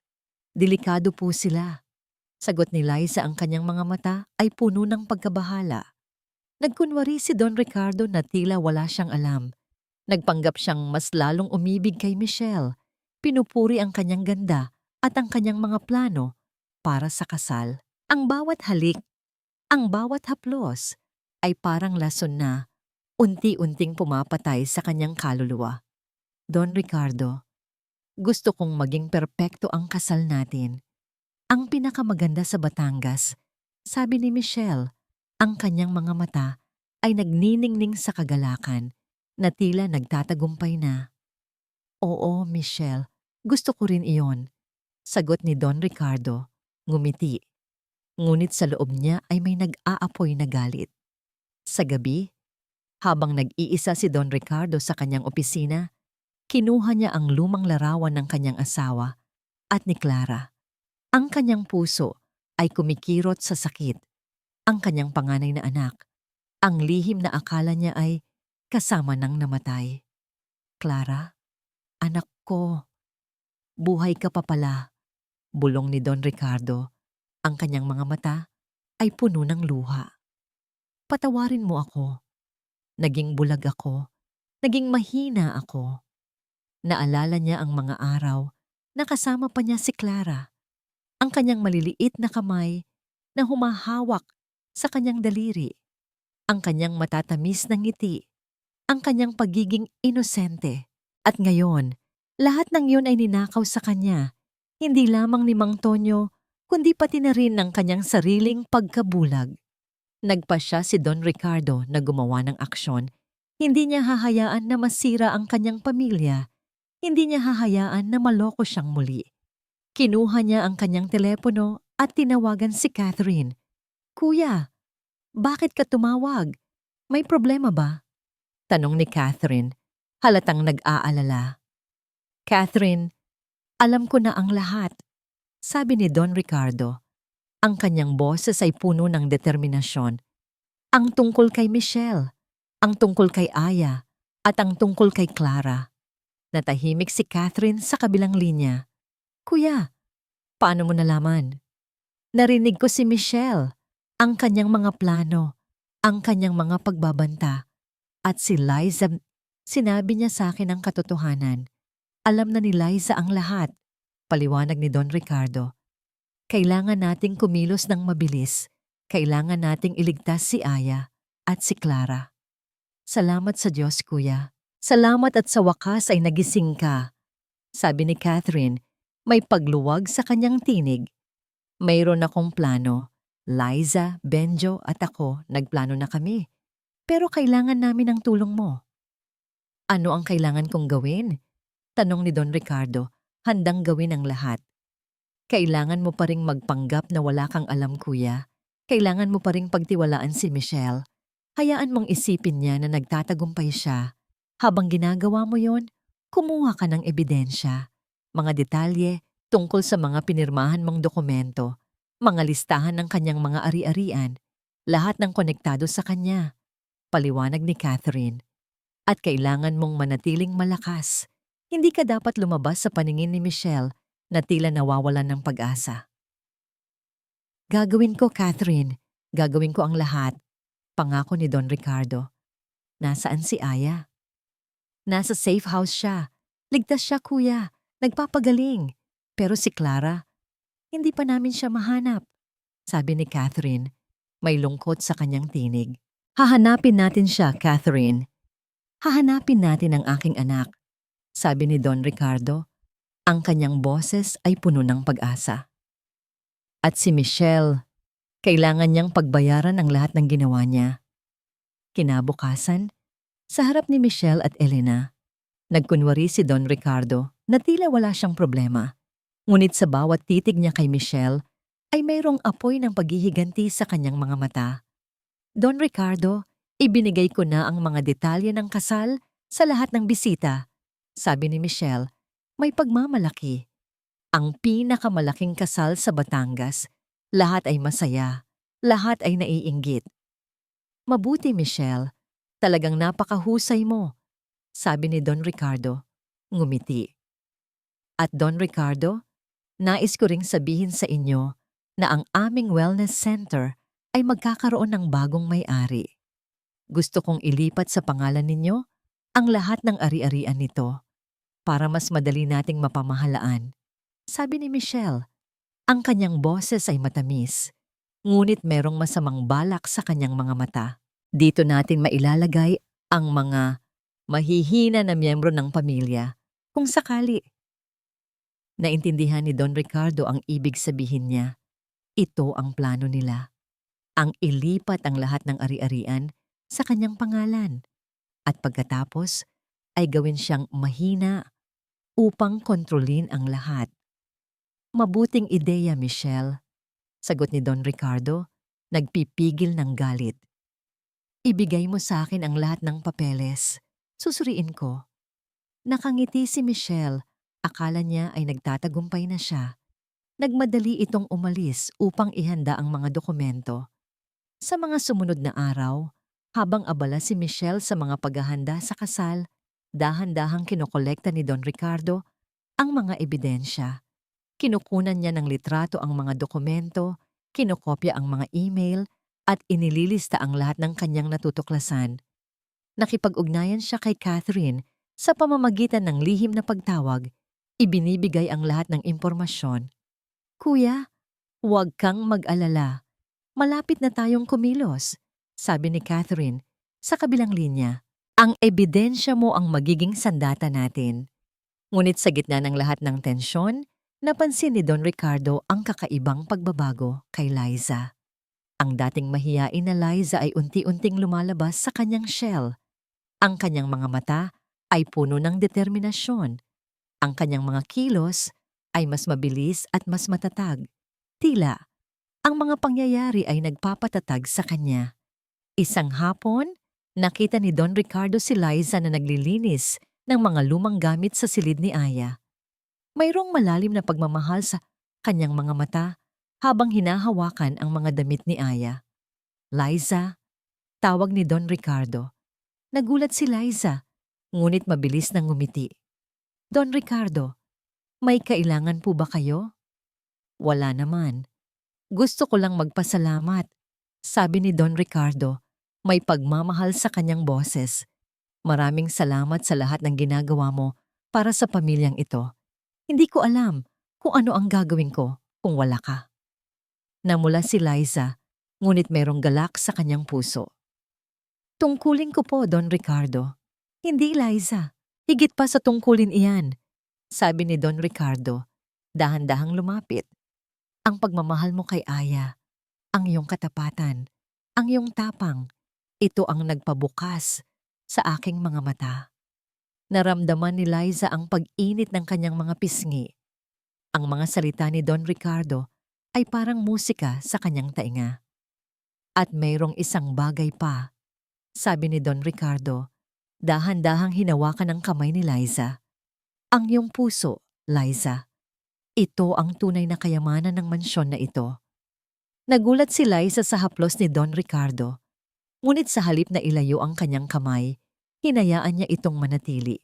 Delikado po sila. Sagot ni Liza, ang kanyang mga mata ay puno ng pagkabahala. Nagkunwari si Don Ricardo na tila wala siyang alam. Nagpanggap siyang mas lalong umibig kay Michelle. Pinupuri ang kanyang ganda at ang kanyang mga plano para sa kasal. Ang bawat halik, ang bawat haplos ay parang lason na unti-unting pumapatay sa kanyang kaluluwa. Don Ricardo, gusto kong maging perpekto ang kasal natin. Ang pinakamaganda sa Batangas, sabi ni Michelle, ang kanyang mga mata ay nagniningning sa kagalakan na tila nagtatagumpay na. Oo, Michelle, gusto ko rin iyon. Sagot ni Don Ricardo, ngumiti. Ngunit sa loob niya ay may nag-aapoy na galit. Sa gabi, habang nag-iisa si Don Ricardo sa kanyang opisina, kinuha niya ang lumang larawan ng kanyang asawa at ni Clara. Ang kanyang puso ay kumikirot sa sakit. Ang kanyang panganay na anak, ang lihim na akala niya ay kasama ng namatay. Clara, anak ko, buhay ka pa pala, bulong ni Don Ricardo. Ang kanyang mga mata ay puno ng luha. Patawarin mo ako. Naging bulag ako. Naging mahina ako. Naalala niya ang mga araw na kasama pa niya si Clara. Ang kanyang maliliit na kamay na humahawak sa kanyang daliri. Ang kanyang matatamis na ngiti. Ang kanyang pagiging inosente. At ngayon, lahat ng yun ay ninakaw sa kanya. Hindi lamang ni Mang Tonyo, kundi pati na rin ng kanyang sariling pagkabulag. Nagpa siya si Don Ricardo na gumawa ng aksyon. Hindi niya hahayaan na masira ang kanyang pamilya. Hindi niya hahayaan na maloko siyang muli. Kinuha niya ang kanyang telepono at tinawagan si Catherine. Kuya, bakit ka tumawag? May problema ba? Tanong ni Catherine, halatang nag-aalala. Catherine, alam ko na ang lahat, sabi ni Don Ricardo. Ang kanyang boses ay puno ng determinasyon. Ang tungkol kay Michelle, ang tungkol kay Aya, at ang tungkol kay Clara. Natahimik si Catherine sa kabilang linya. Kuya, paano mo nalaman? Narinig ko si Michelle, ang kanyang mga plano, ang kanyang mga pagbabanta. At si Liza, sinabi niya sa akin ang katotohanan. Alam na ni Liza ang lahat, paliwanag ni Don Ricardo. Kailangan nating kumilos ng mabilis. Kailangan nating iligtas si Aya at si Clara. Salamat sa Diyos, Kuya. Salamat at sa wakas ay nagising ka. Sabi ni Catherine, may pagluwag sa kanyang tinig. Mayroon akong plano. Liza, Benjo at ako, nagplano na kami. Pero kailangan namin ang tulong mo. Ano ang kailangan kong gawin? Tanong ni Don Ricardo, handang gawin ang lahat. Kailangan mo pa ring magpanggap na wala kang alam, Kuya. Kailangan mo pa ring pagtiwalaan si Michelle. Hayaan mong isipin niya na nagtatagumpay siya. Habang ginagawa mo yon, kumuha ka ng ebidensya. Mga detalye tungkol sa mga pinirmahan mong dokumento, mga listahan ng kanyang mga ari-arian, lahat ng konektado sa kanya. Paliwanag ni Catherine. At kailangan mong manatiling malakas. Hindi ka dapat lumabas sa paningin ni Michelle na tila nawawalan ng pag-asa. Gagawin ko, Catherine. Gagawin ko ang lahat. Pangako ni Don Ricardo. Nasaan si Aya? Nasa safe house siya. Ligtas siya, Kuya. Nagpapagaling. Pero si Clara, hindi pa namin siya mahanap. Sabi ni Catherine, may lungkot sa kanyang tinig. Hahanapin natin siya, Catherine. Hahanapin natin ang aking anak. Sabi ni Don Ricardo, ang kanyang boses ay puno ng pag-asa. At si Michelle, kailangan niyang pagbayaran ang lahat ng ginawa niya. Kinabukasan, sa harap ni Michelle at Elena, nagkunwari si Don Ricardo na tila wala siyang problema. Ngunit sa bawat titig niya kay Michelle ay mayroong apoy ng paghihiganti sa kanyang mga mata. Don Ricardo, ibinigay ko na ang mga detalye ng kasal sa lahat ng bisita. Sabi ni Michelle, may pagmamalaki. Ang pinakamalaking kasal sa Batangas, Lahat ay masaya. Lahat ay naiinggit. Mabuti, Michelle. Talagang napakahusay mo, sabi ni Don Ricardo. Ngumiti. At Don Ricardo, nais ko ring sabihin sa inyo na ang aming wellness center ay magkakaroon ng bagong may-ari. Gusto kong ilipat sa pangalan ninyo ang lahat ng ari-arian nito para mas madali nating mapamahalaan. Sabi ni Michelle, ang kanyang boses ay matamis, ngunit merong masamang balak sa kanyang mga mata. Dito natin mailalagay ang mga mahihina na miyembro ng pamilya kung sakali. Naintindihan ni Don Ricardo ang ibig sabihin niya. Ito ang plano nila. Ang ilipat ang lahat ng ari-arian sa kanyang pangalan at pagkatapos ay gawin siyang mahina upang kontrolin ang lahat. Mabuting ideya, Michelle, sagot ni Don Ricardo, nagpipigil ng galit. Ibigay mo sa akin ang lahat ng papeles. Susuriin ko. Nakangiti si Michelle. Akala niya ay nagtatagumpay na siya. Nagmadali itong umalis upang ihanda ang mga dokumento. Sa mga sumunod na araw, habang abala si Michelle sa mga paghahanda sa kasal, dahan-dahang kinokolekta ni Don Ricardo ang mga ebidensya. Kinukunan niya ng litrato ang mga dokumento, kinokopya ang mga email, at inililista ang lahat ng kanyang natutuklasan. Nakipag-ugnayan siya kay Catherine sa pamamagitan ng lihim na pagtawag, ibinibigay ang lahat ng impormasyon. Kuya, huwag kang mag-alala. Malapit na tayong kumilos, sabi ni Catherine sa kabilang linya. Ang ebidensya mo ang magiging sandata natin. Ngunit sa gitna ng lahat ng tensyon, napansin ni Don Ricardo ang kakaibang pagbabago kay Liza. Ang dating mahiyain na Liza ay unti-unting lumalabas sa kanyang shell. Ang kanyang mga mata ay puno ng determinasyon. Ang kanyang mga kilos ay mas mabilis at mas matatag. Tila, ang mga pangyayari ay nagpapatatag sa kanya. Isang hapon, nakita ni Don Ricardo si Liza na naglilinis ng mga lumang gamit sa silid ni Aya. Mayroong malalim na pagmamahal sa kanyang mga mata habang hinahawakan ang mga damit ni Aya. Liza, tawag ni Don Ricardo. Nagulat si Liza, ngunit mabilis nang ngumiti. Don Ricardo, may kailangan po ba kayo? Wala naman. Gusto ko lang magpasalamat, sabi ni Don Ricardo, may pagmamahal sa kanyang boses. Maraming salamat sa lahat ng ginagawa mo para sa pamilyang ito. Hindi ko alam kung ano ang gagawin ko kung wala ka. Namula si Liza, ngunit merong galak sa kanyang puso. Tungkulin ko po, Don Ricardo. Hindi, Liza. Higit pa sa tungkulin iyan, sabi ni Don Ricardo, dahan-dahang lumapit. Ang pagmamahal mo kay Aya, ang iyong katapatan, ang iyong tapang, ito ang nagpabukas sa aking mga mata. Naramdaman ni Liza ang pag-init ng kanyang mga pisngi. Ang mga salita ni Don Ricardo ay parang musika sa kanyang tainga. At mayroong isang bagay pa, sabi ni Don Ricardo, dahan-dahang hinawakan ang kamay ni Liza. Ang iyong puso, Liza. Ito ang tunay na kayamanan ng mansyon na ito. Nagulat si Liza sa haplos ni Don Ricardo. Ngunit sa halip na ilayo ang kanyang kamay, hinayaan niya itong manatili.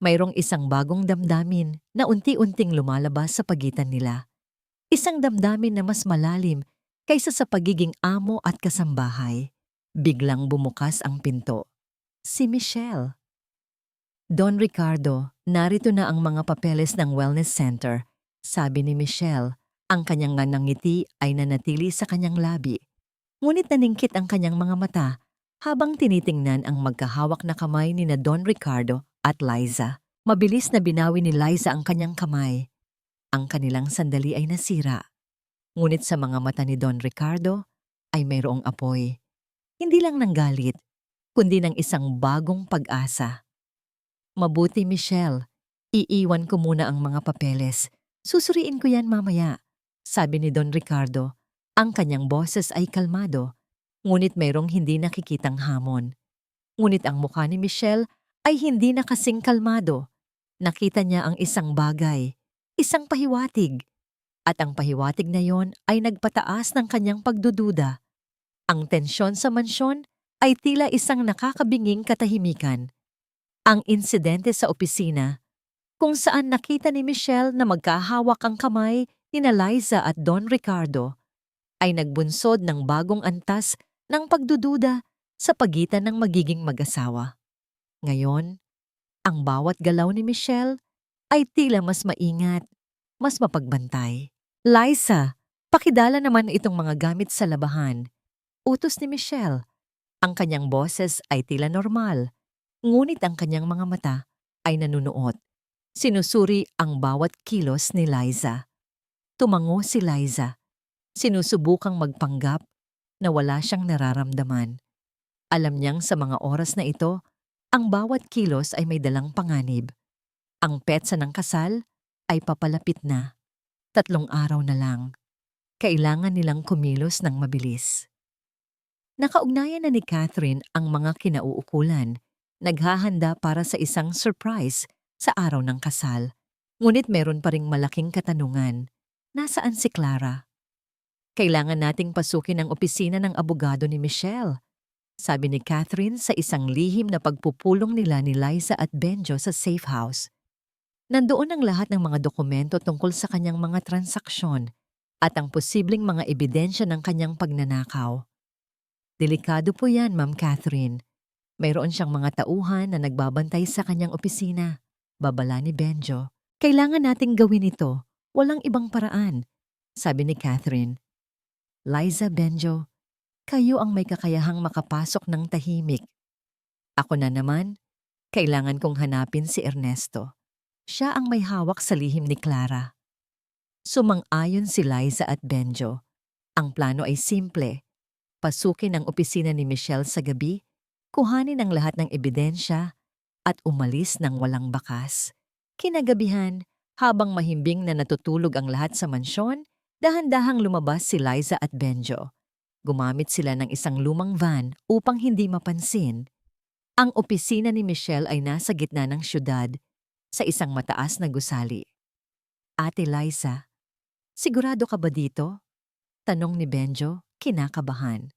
Mayroong isang bagong damdamin na unti-unting lumalabas sa pagitan nila. Isang damdamin na mas malalim kaysa sa pagiging amo at kasambahay. Biglang bumukas ang pinto. Si Michelle. Don Ricardo, narito na ang mga papeles ng wellness center, sabi ni Michelle. Ang kanyang nganang ngiti ay nanatili sa kanyang labi. Ngunit naningkit ang kanyang mga mata habang tinitingnan ang magkahawak na kamay ni na Don Ricardo at Liza. Mabilis na binawi ni Liza ang kanyang kamay. Ang kanilang sandali ay nasira. Ngunit sa mga mata ni Don Ricardo ay mayroong apoy. Hindi lang ng galit, kundi ng isang bagong pag-asa. Mabuti, Michelle. Iiwan ko muna ang mga papeles. Susuriin ko yan mamaya, sabi ni Don Ricardo. Ang kanyang boses ay kalmado, ngunit mayroong hindi nakikitang hamon. Ngunit ang mukha ni Michelle ay hindi na kasing kalmado. Nakita niya ang isang bagay, isang pahiwatig. At ang pahiwatig na yon ay nagpataas ng kanyang pagdududa. Ang tensyon sa mansyon ay tila isang nakakabinging katahimikan. Ang insidente sa opisina, kung saan nakita ni Michelle na magkahawak ang kamay ni Liza at Don Ricardo, ay nagbunsod ng bagong antas ng pagdududa sa pagitan ng magiging mag-asawa. Ngayon, ang bawat galaw ni Michelle ay tila mas maingat, mas mapagbantay. Liza, pakidala naman itong mga gamit sa labahan. Utos ni Michelle. Ang kanyang boses ay tila normal, ngunit ang kanyang mga mata ay nanunuot. Sinusuri ang bawat kilos ni Liza. Tumango si Liza. Sinusubukang magpanggap na wala siyang nararamdaman. Alam niyang sa mga oras na ito, ang bawat kilos ay may dalang panganib. Ang petsa ng kasal ay papalapit na. 3 araw na lang. Kailangan nilang kumilos ng mabilis. Nakaugnayan na ni Catherine ang mga kinauukulan. Naghahanda para sa isang surprise sa araw ng kasal. Ngunit meron pa ring malaking katanungan. Nasaan si Clara? Kailangan nating pasukin ang opisina ng abogado ni Michelle, sabi ni Catherine sa isang lihim na pagpupulong nila ni Liza at Benjo sa safe house. Nandoon ang lahat ng mga dokumento tungkol sa kanyang mga transaksyon at ang posibleng mga ebidensya ng kanyang pagnanakaw. Delikado po yan, Ma'am Catherine. Mayroon siyang mga tauhan na nagbabantay sa kanyang opisina. Babala ni Benjo. Kailangan nating gawin ito. Walang ibang paraan, sabi ni Catherine. Liza, Benjo, kayo ang may kakayahang makapasok ng tahimik. Ako na naman, kailangan kong hanapin si Ernesto. Siya ang may hawak sa lihim ni Clara. Sumang-ayon si Liza at Benjo. Ang plano ay simple. Pasukin ang opisina ni Michelle sa gabi, kuhanin ang lahat ng ebidensya, at umalis ng walang bakas. Kinagabihan, habang mahimbing na natutulog ang lahat sa mansyon, dahan-dahang lumabas si Liza at Benjo. Gumamit sila ng isang lumang van upang hindi mapansin. Ang opisina ni Michelle ay nasa gitna ng syudad, sa isang mataas na gusali. Ate Liza, sigurado ka ba dito? Tanong ni Benjo, kinakabahan.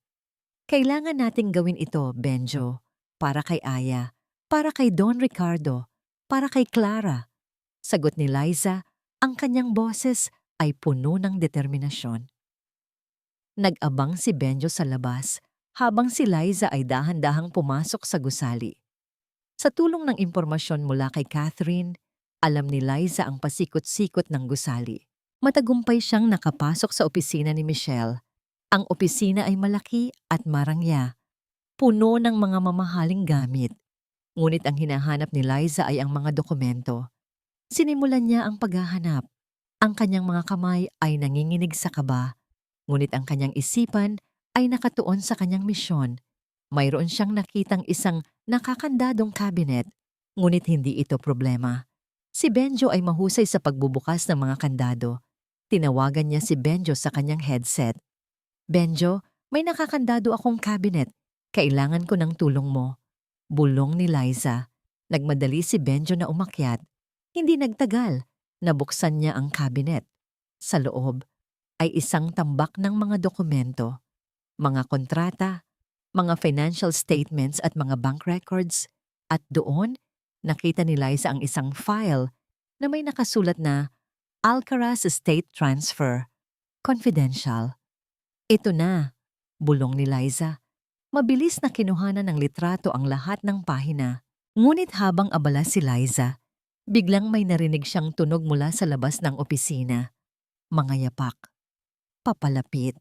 Kailangan nating gawin ito, Benjo, para kay Aya, para kay Don Ricardo, para kay Clara. Sagot ni Liza, ang kanyang boses ay puno ng determinasyon. Nag-abang si Benjo sa labas habang si Liza ay dahan-dahang pumasok sa gusali. Sa tulong ng impormasyon mula kay Catherine, alam ni Liza ang pasikot-sikot ng gusali. Matagumpay siyang nakapasok sa opisina ni Michelle. Ang opisina ay malaki at marangya, puno ng mga mamahaling gamit. Ngunit ang hinahanap ni Liza ay ang mga dokumento. Sinimulan niya ang paghahanap. Ang kanyang mga kamay ay nanginginig sa kaba, ngunit ang kanyang isipan ay nakatuon sa kanyang misyon. Mayroon siyang nakitang isang nakakandadong cabinet, ngunit hindi ito problema. Si Benjo ay mahusay sa pagbubukas ng mga kandado. Tinawagan niya si Benjo sa kanyang headset. Benjo, may nakakandado akong cabinet. Kailangan ko ng tulong mo. Bulong ni Liza. Nagmadali si Benjo na umakyat. Hindi nagtagal. Nabuksan niya ang cabinet. Sa loob ay isang tambak ng mga dokumento, mga kontrata, mga financial statements at mga bank records. At doon, nakita ni Liza ang isang file na may nakasulat na Alcaraz Estate Transfer, Confidential. Ito na, bulong ni Liza. Mabilis na kinuhanan ng litrato ang lahat ng pahina. Ngunit habang abala si Liza, biglang may narinig siyang tunog mula sa labas ng opisina. Mga yapak. Papalapit.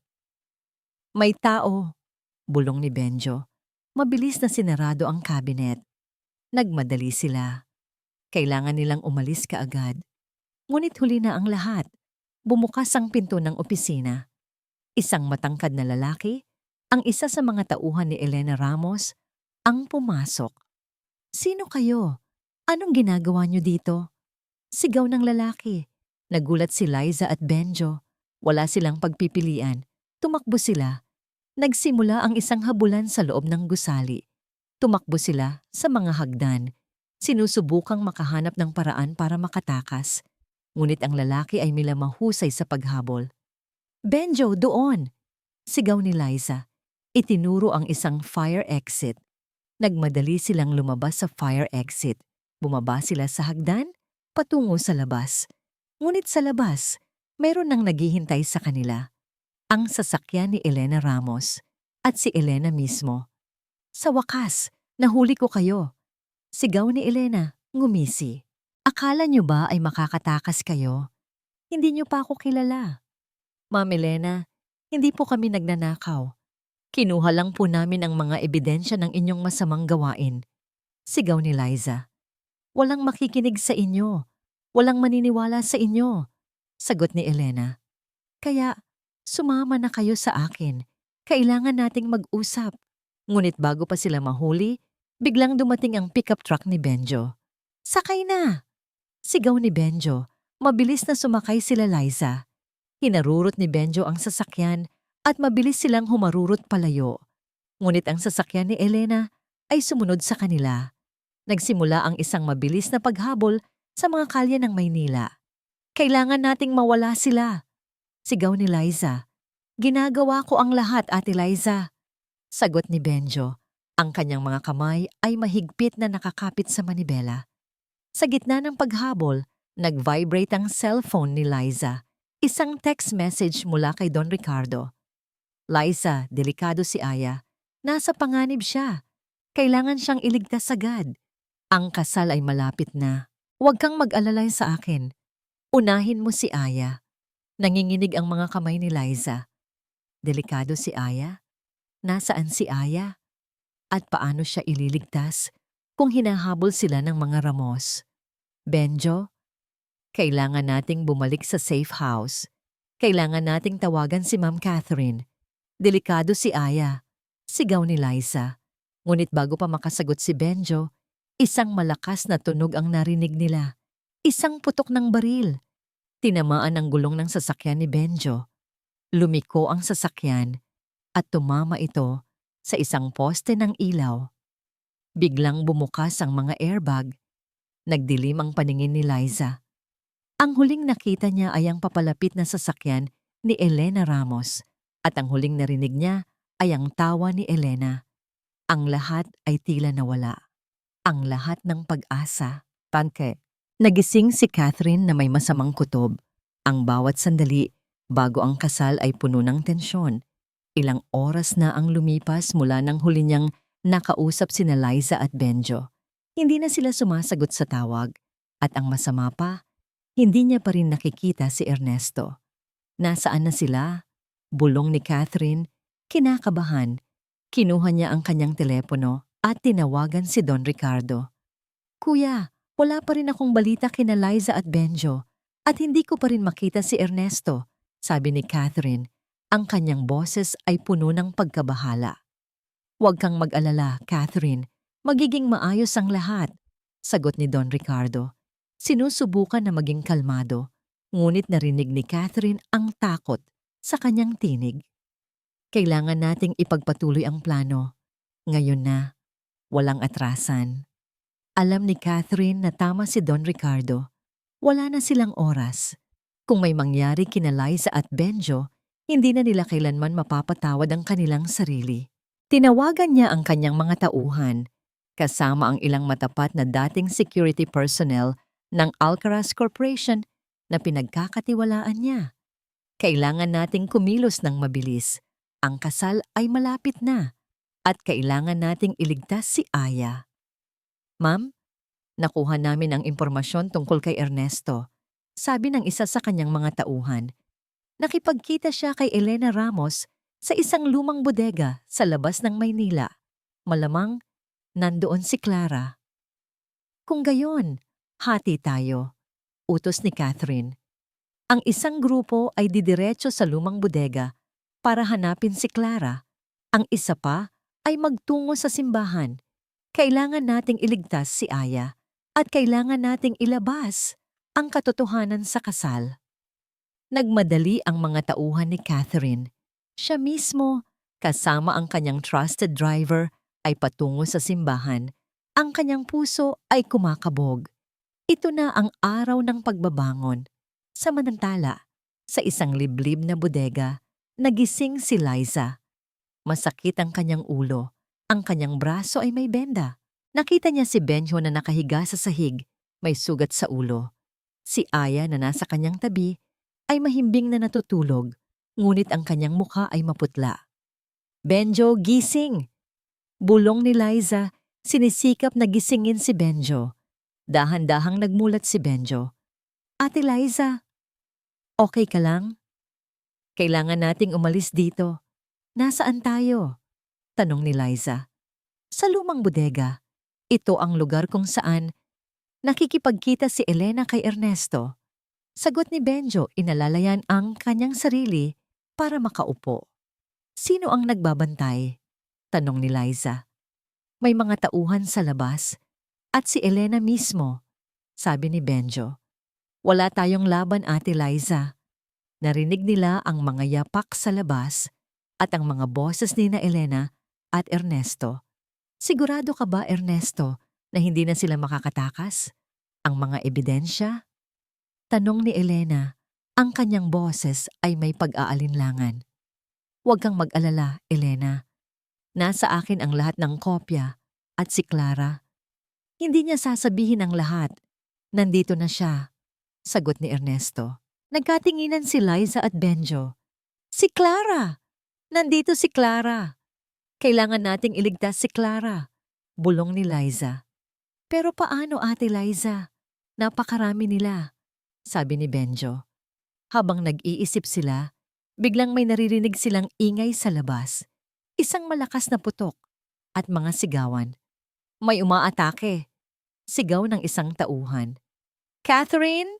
May tao, bulong ni Benjo. Mabilis na sinarado ang cabinet. Nagmadali sila. Kailangan nilang umalis kaagad. Ngunit huli na ang lahat. Bumukas ang pinto ng opisina. Isang matangkad na lalaki, ang isa sa mga tauhan ni Elena Ramos, ang pumasok. Sino kayo? Anong ginagawa niyo dito? Sigaw ng lalaki. Nagulat si Liza at Benjo. Wala silang pagpipilian. Tumakbo sila. Nagsimula ang isang habulan sa loob ng gusali. Tumakbo sila sa mga hagdan. Sinusubukang makahanap ng paraan para makatakas. Ngunit ang lalaki ay mahusay sa paghabol. "Benjo, doon!" Sigaw ni Liza. Itinuro ang isang fire exit. Nagmadali silang lumabas sa fire exit. Bumaba sila sa hagdan, patungo sa labas. Ngunit sa labas, mayroon nang naghihintay sa kanila. Ang sasakyan ni Elena Ramos at si Elena mismo. "Sa wakas, nahuli ko kayo!" Sigaw ni Elena, ngumisi. "Akala niyo ba ay makakatakas kayo? Hindi niyo pa ako kilala." "Ma'am Elena, hindi po kami nagnanakaw. Kinuha lang po namin ang mga ebidensya ng inyong masamang gawain." Sigaw ni Liza. "Walang makikinig sa inyo. Walang maniniwala sa inyo." Sagot ni Elena. "Kaya, sumama na kayo sa akin. Kailangan nating mag-usap." Ngunit bago pa sila mahuli, biglang dumating ang pickup truck ni Benjo. "Sakay na!" Sigaw ni Benjo. Mabilis na sumakay sila Liza. Hinarurot ni Benjo ang sasakyan at mabilis silang humarurot palayo. Ngunit ang sasakyan ni Elena ay sumunod sa kanila. Nagsimula ang isang mabilis na paghabol sa mga kalye ng Maynila. "Kailangan nating mawala sila!" Sigaw ni Liza. "Ginagawa ko ang lahat, Ate Liza." Sagot ni Benjo. Ang kanyang mga kamay ay mahigpit na nakakapit sa manibela. Sa gitna ng paghabol, nag-vibrate ang cellphone ni Liza. Isang text message mula kay Don Ricardo. "Liza, delikado si Aya. Nasa panganib siya. Kailangan siyang iligtas agad. Ang kasal ay malapit na. Huwag kang mag-alala sa akin. Unahin mo si Aya." Nanginginig ang mga kamay ni Liza. Delikado si Aya? Nasaan si Aya? At paano siya ililigtas kung hinahabol sila ng mga Ramos? "Benjo, kailangan nating bumalik sa safe house. Kailangan nating tawagan si Ma'am Catherine. Delikado si Aya." Sigaw ni Liza. Ngunit bago pa makasagot si Benjo, isang malakas na tunog ang narinig nila. Isang putok ng baril. Tinamaan ang gulong ng sasakyan ni Benjo. Lumiko ang sasakyan at tumama ito sa isang poste ng ilaw. Biglang bumukas ang mga airbag. Nagdilim ang paningin ni Liza. Ang huling nakita niya ay ang papalapit na sasakyan ni Elena Ramos at ang huling narinig niya ay ang tawa ni Elena. Ang lahat ay tila nawala. Ang lahat ng pag-asa. Panke. Nagising si Catherine na may masamang kutob. Ang bawat sandali bago ang kasal ay puno ng tensyon. Ilang oras na ang lumipas mula nang huli niyang nakausap sina Liza at Benjo. Hindi na sila sumasagot sa tawag. At ang masama pa, hindi niya pa rin nakikita si Ernesto. Nasaan na sila? Bulong ni Catherine, kinakabahan. Kinuha niya ang kanyang telepono at tinawagan si Don Ricardo. "Kuya, wala pa rin akong balita kina Liza at Benjo at hindi ko pa rin makita si Ernesto," sabi ni Catherine. Ang kanyang boses ay puno ng pagkabahala. "Huwag kang mag-alala, Catherine. Magiging maayos ang lahat," sagot ni Don Ricardo. Sinusubukan na maging kalmado, ngunit narinig ni Catherine ang takot sa kanyang tinig. "Kailangan nating ipagpatuloy ang plano. Ngayon na, walang atrasan." Alam ni Catherine na tama si Don Ricardo. Wala na silang oras. Kung may mangyari kina Liza at Benjo, hindi na nila kailanman mapapatawad ang kanilang sarili. Tinawagan niya ang kanyang mga tauhan, kasama ang ilang matapat na dating security personnel ng Alcaraz Corporation na pinagkakatiwalaan niya. "Kailangan nating kumilos ng mabilis. Ang kasal ay malapit na at kailangan nating iligtas si Aya." "Ma'am, nakuha namin ang impormasyon tungkol kay Ernesto," sabi ng isa sa kanyang mga tauhan. Nakipagkita siya kay Elena Ramos sa isang lumang bodega sa labas ng Maynila. Malamang, nandoon si Clara. "Kung gayon, hati tayo," utos ni Catherine. Ang isang grupo ay didiretso sa lumang bodega para hanapin si Clara. Ang isa pa ay magtungo sa simbahan. Kailangan nating iligtas si Aya at kailangan nating ilabas ang katotohanan sa kasal. Nagmadali ang mga tauhan ni Catherine. Siya mismo, kasama ang kanyang trusted driver, ay patungo sa simbahan. Ang kanyang puso ay kumakabog. Ito na ang araw ng pagbabangon. Samantala, sa isang liblib na bodega, nagising si Liza. Masakit ang kanyang ulo. Ang kanyang braso ay may benda. Nakita niya si Benjo na nakahiga sa sahig, may sugat sa ulo. Si Aya na nasa kanyang tabi ay mahimbing na natutulog, ngunit ang kanyang mukha ay maputla. Benjo, gising! Bulong ni Liza, sinisikap na gisingin si Benjo. Dahan-dahang nagmulat si Benjo. Ate Liza, okay ka lang? Kailangan nating umalis dito. Nasaan tayo? Tanong ni Liza. Sa lumang bodega. Ito ang lugar kung saan nakikipagkita si Elena kay Ernesto. Sagot ni Benjo, inalalayan ang kanyang sarili para makaupo. Sino ang nagbabantay? Tanong ni Liza. May mga tauhan sa labas at si Elena mismo, sabi ni Benjo. Wala tayong laban, Ate Liza. Narinig nila ang mga yapak sa labas at ang mga boses ni na Elena at Ernesto. Sigurado ka ba, Ernesto, na hindi na sila makakatakas? Ang mga ebidensya? Tanong ni Elena. Ang kanyang boses ay may pag-aalinlangan. Huwag kang mag-alala, Elena. Nasa akin ang lahat ng kopya at si Clara. Hindi niya sasabihin ang lahat. Nandito na siya, sagot ni Ernesto. Nagkatinginan si Liza at Benjo. Si Clara! Nandito si Clara! Kailangan nating iligtas si Clara, bulong ni Liza. Pero paano, Ate Liza? Napakarami nila, sabi ni Benjo. Habang nag-iisip sila, biglang may naririnig silang ingay sa labas. Isang malakas na putok at mga sigawan. May umaatake. Sigaw ng isang tauhan. Catherine!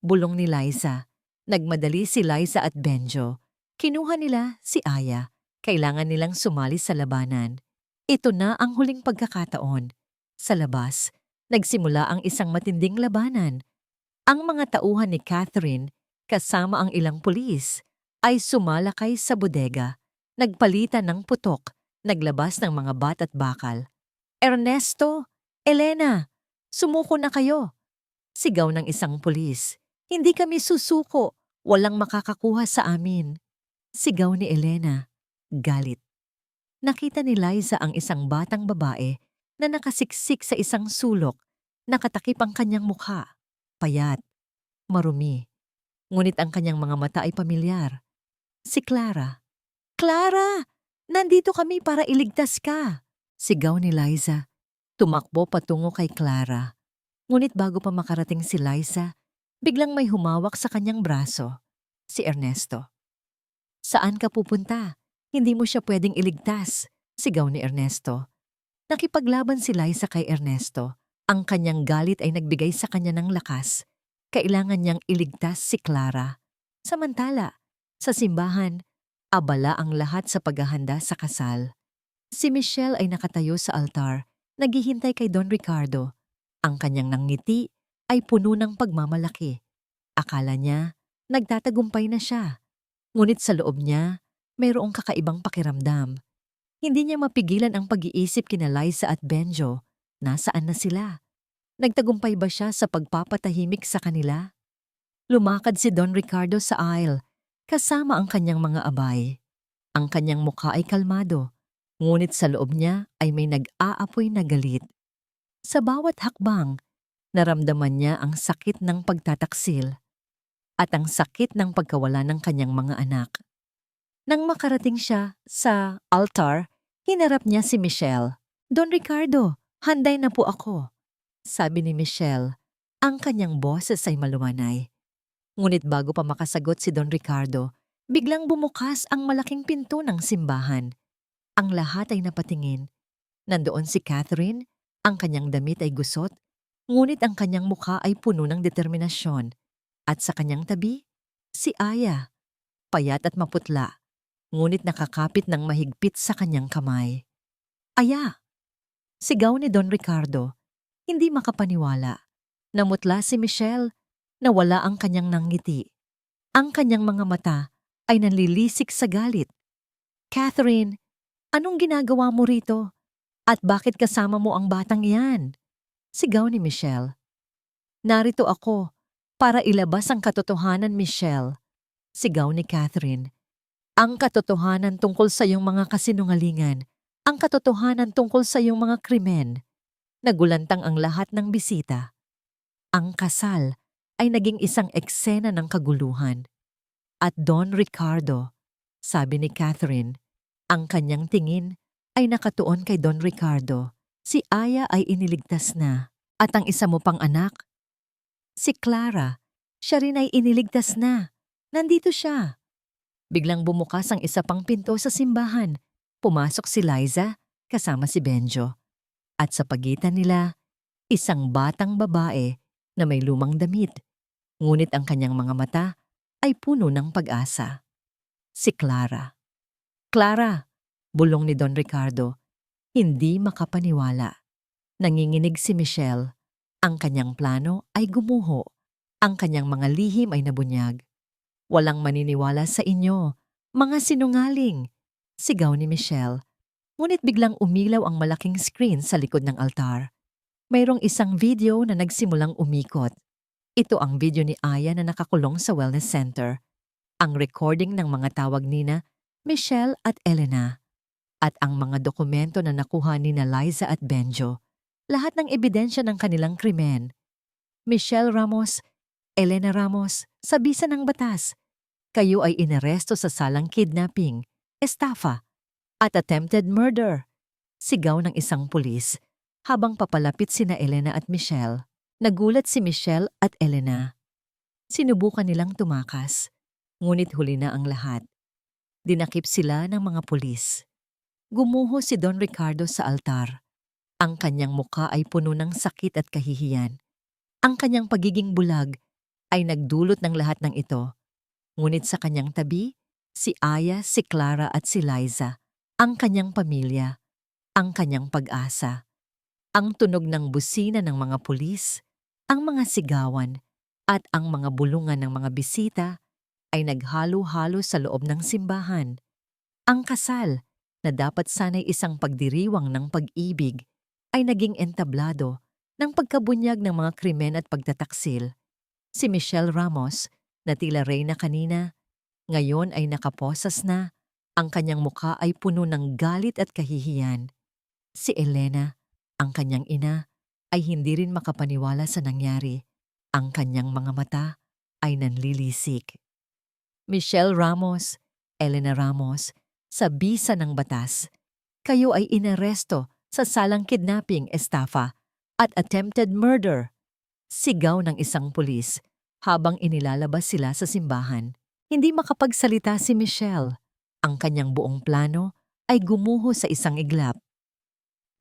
Bulong ni Liza. Nagmadali si Liza at Benjo. Kinuha nila si Aya. Kailangan nilang sumali sa labanan. Ito na ang huling pagkakataon. Sa labas, nagsimula ang isang matinding labanan. Ang mga tauhan ni Catherine, kasama ang ilang pulis, ay sumalakay sa bodega. Nagpalitan ng putok, naglabas ng mga bat at bakal. Ernesto! Elena! Sumuko na kayo! Sigaw ng isang pulis. Hindi kami susuko. Walang makakakuha sa amin. Sigaw ni Elena. Galit. Nakita ni Liza ang isang batang babae na nakasiksik sa isang sulok. Nakatakip ang kanyang mukha. Payat. Marumi. Ngunit ang kanyang mga mata ay pamilyar. Si Clara. Clara! Nandito kami para iligtas ka! Sigaw ni Liza. Tumakbo patungo kay Clara. Ngunit bago pa makarating si Liza, biglang may humawak sa kanyang braso. Si Ernesto. Saan ka pupunta? Hindi mo siya pwedeng iligtas, sigaw ni Ernesto. Nakipaglaban si Liza kay Ernesto. Ang kanyang galit ay nagbigay sa kanya ng lakas. Kailangan niyang iligtas si Clara. Samantala, sa simbahan, abala ang lahat sa paghahanda sa kasal. Si Michelle ay nakatayo sa altar, naghihintay kay Don Ricardo. Ang kanyang nangiti ay puno ng pagmamalaki. Akala niya, nagtatagumpay na siya. Ngunit sa loob niya, mayroong kakaibang pakiramdam. Hindi niya mapigilan ang pag-iisip kina Liza at Benjo. Nasaan na sila? Nagtagumpay ba siya sa pagpapatahimik sa kanila? Lumakad si Don Ricardo sa aisle, kasama ang kanyang mga abay. Ang kanyang mukha ay kalmado, ngunit sa loob niya ay may nag-aapoy na galit. Sa bawat hakbang, naramdaman niya ang sakit ng pagtataksil at ang sakit ng pagkawala ng kanyang mga anak. Nang makarating siya sa altar, hinarap niya si Michelle. Don Ricardo, handay na po ako, sabi ni Michelle. Ang kanyang boses ay malumanay. Ngunit bago pa makasagot si Don Ricardo, biglang bumukas ang malaking pinto ng simbahan. Ang lahat ay napatingin. Nandoon si Catherine, ang kanyang damit ay gusot, ngunit ang kanyang mukha ay puno ng determinasyon. At sa kanyang tabi, si Aya, payat at maputla, ngunit nakakapit ng mahigpit sa kanyang kamay. Aya! Sigaw ni Don Ricardo, hindi makapaniwala. Namutla si Michelle, nawala ang kanyang nangiti. Ang kanyang mga mata ay nanlilisik sa galit. Catherine, anong ginagawa mo rito? At bakit kasama mo ang batang iyan? Sigaw ni Michelle. Narito ako Para ilabas ang katotohanan, Michelle, sigaw ni Catherine. Ang katotohanan tungkol sa iyong mga kasinungalingan. Ang katotohanan tungkol sa iyong mga krimen. Nagulantang ang lahat ng bisita. Ang kasal ay naging isang eksena ng kaguluhan. At Don Ricardo, sabi ni Catherine, ang kanyang tingin ay nakatuon kay Don Ricardo. Si Aya ay iniligtas na. At ang isa mo pang anak, si Clara, siya rin ay iniligtas na. Nandito siya. Biglang bumukas ang isa pang pinto sa simbahan. Pumasok si Liza kasama si Benjo. At sa pagitan nila, isang batang babae na may lumang damit. Ngunit ang kanyang mga mata ay puno ng pag-asa. Si Clara. Clara, bulong ni Don Ricardo. Hindi makapaniwala. Nanginginig si Michelle. Ang kanyang plano ay gumuho. Ang kanyang mga lihim ay nabunyag. Walang maniniwala sa inyo, mga sinungaling, sigaw ni Michelle. Ngunit biglang umilaw ang malaking screen sa likod ng altar. Mayroong isang video na nagsimulang umikot. Ito ang video ni Aya na nakakulong sa wellness center. Ang recording ng mga tawag nina Michelle at Elena. At ang mga dokumento na nakuha ni Liza at Benjo. Lahat ng ebidensya ng kanilang krimen. Michelle Ramos, Elena Ramos, sa bisa ng batas. Kayo ay inaresto sa salang kidnapping, estafa, at attempted murder. Sigaw ng isang pulis habang papalapit sina Elena at Michelle. Nagulat si Michelle at Elena. Sinubukan nilang tumakas, ngunit huli na ang lahat. Dinakip sila ng mga pulis. Gumuho si Don Ricardo sa altar. Ang kanyang muka ay puno ng sakit at kahihiyan. Ang kanyang pagiging bulag ay nagdulot ng lahat ng ito. Ngunit sa kanyang tabi, si Aya, si Clara at si Liza, ang kanyang pamilya, ang kanyang pag-asa. Ang tunog ng busina ng mga pulis, ang mga sigawan, at ang mga bulungan ng mga bisita ay naghalo-halo sa loob ng simbahan. Ang kasal, na dapat sana'y isang pagdiriwang ng pag-ibig, ay naging entablado ng pagkabunyag ng mga krimen at pagtataksil. Si Michelle Ramos, na tila reyna kanina, ngayon ay nakaposas na, ang kanyang mukha ay puno ng galit at kahihiyan. Si Elena, ang kanyang ina, ay hindi rin makapaniwala sa nangyari. Ang kanyang mga mata ay nanlilisik. Michelle Ramos, Elena Ramos, sa bisa ng batas, kayo ay inaresto sa salang kidnapping, estafa, at attempted murder. Sigaw ng isang pulis habang inilalabas sila sa simbahan. Hindi makapagsalita si Michelle. Ang kanyang buong plano ay gumuho sa isang iglap.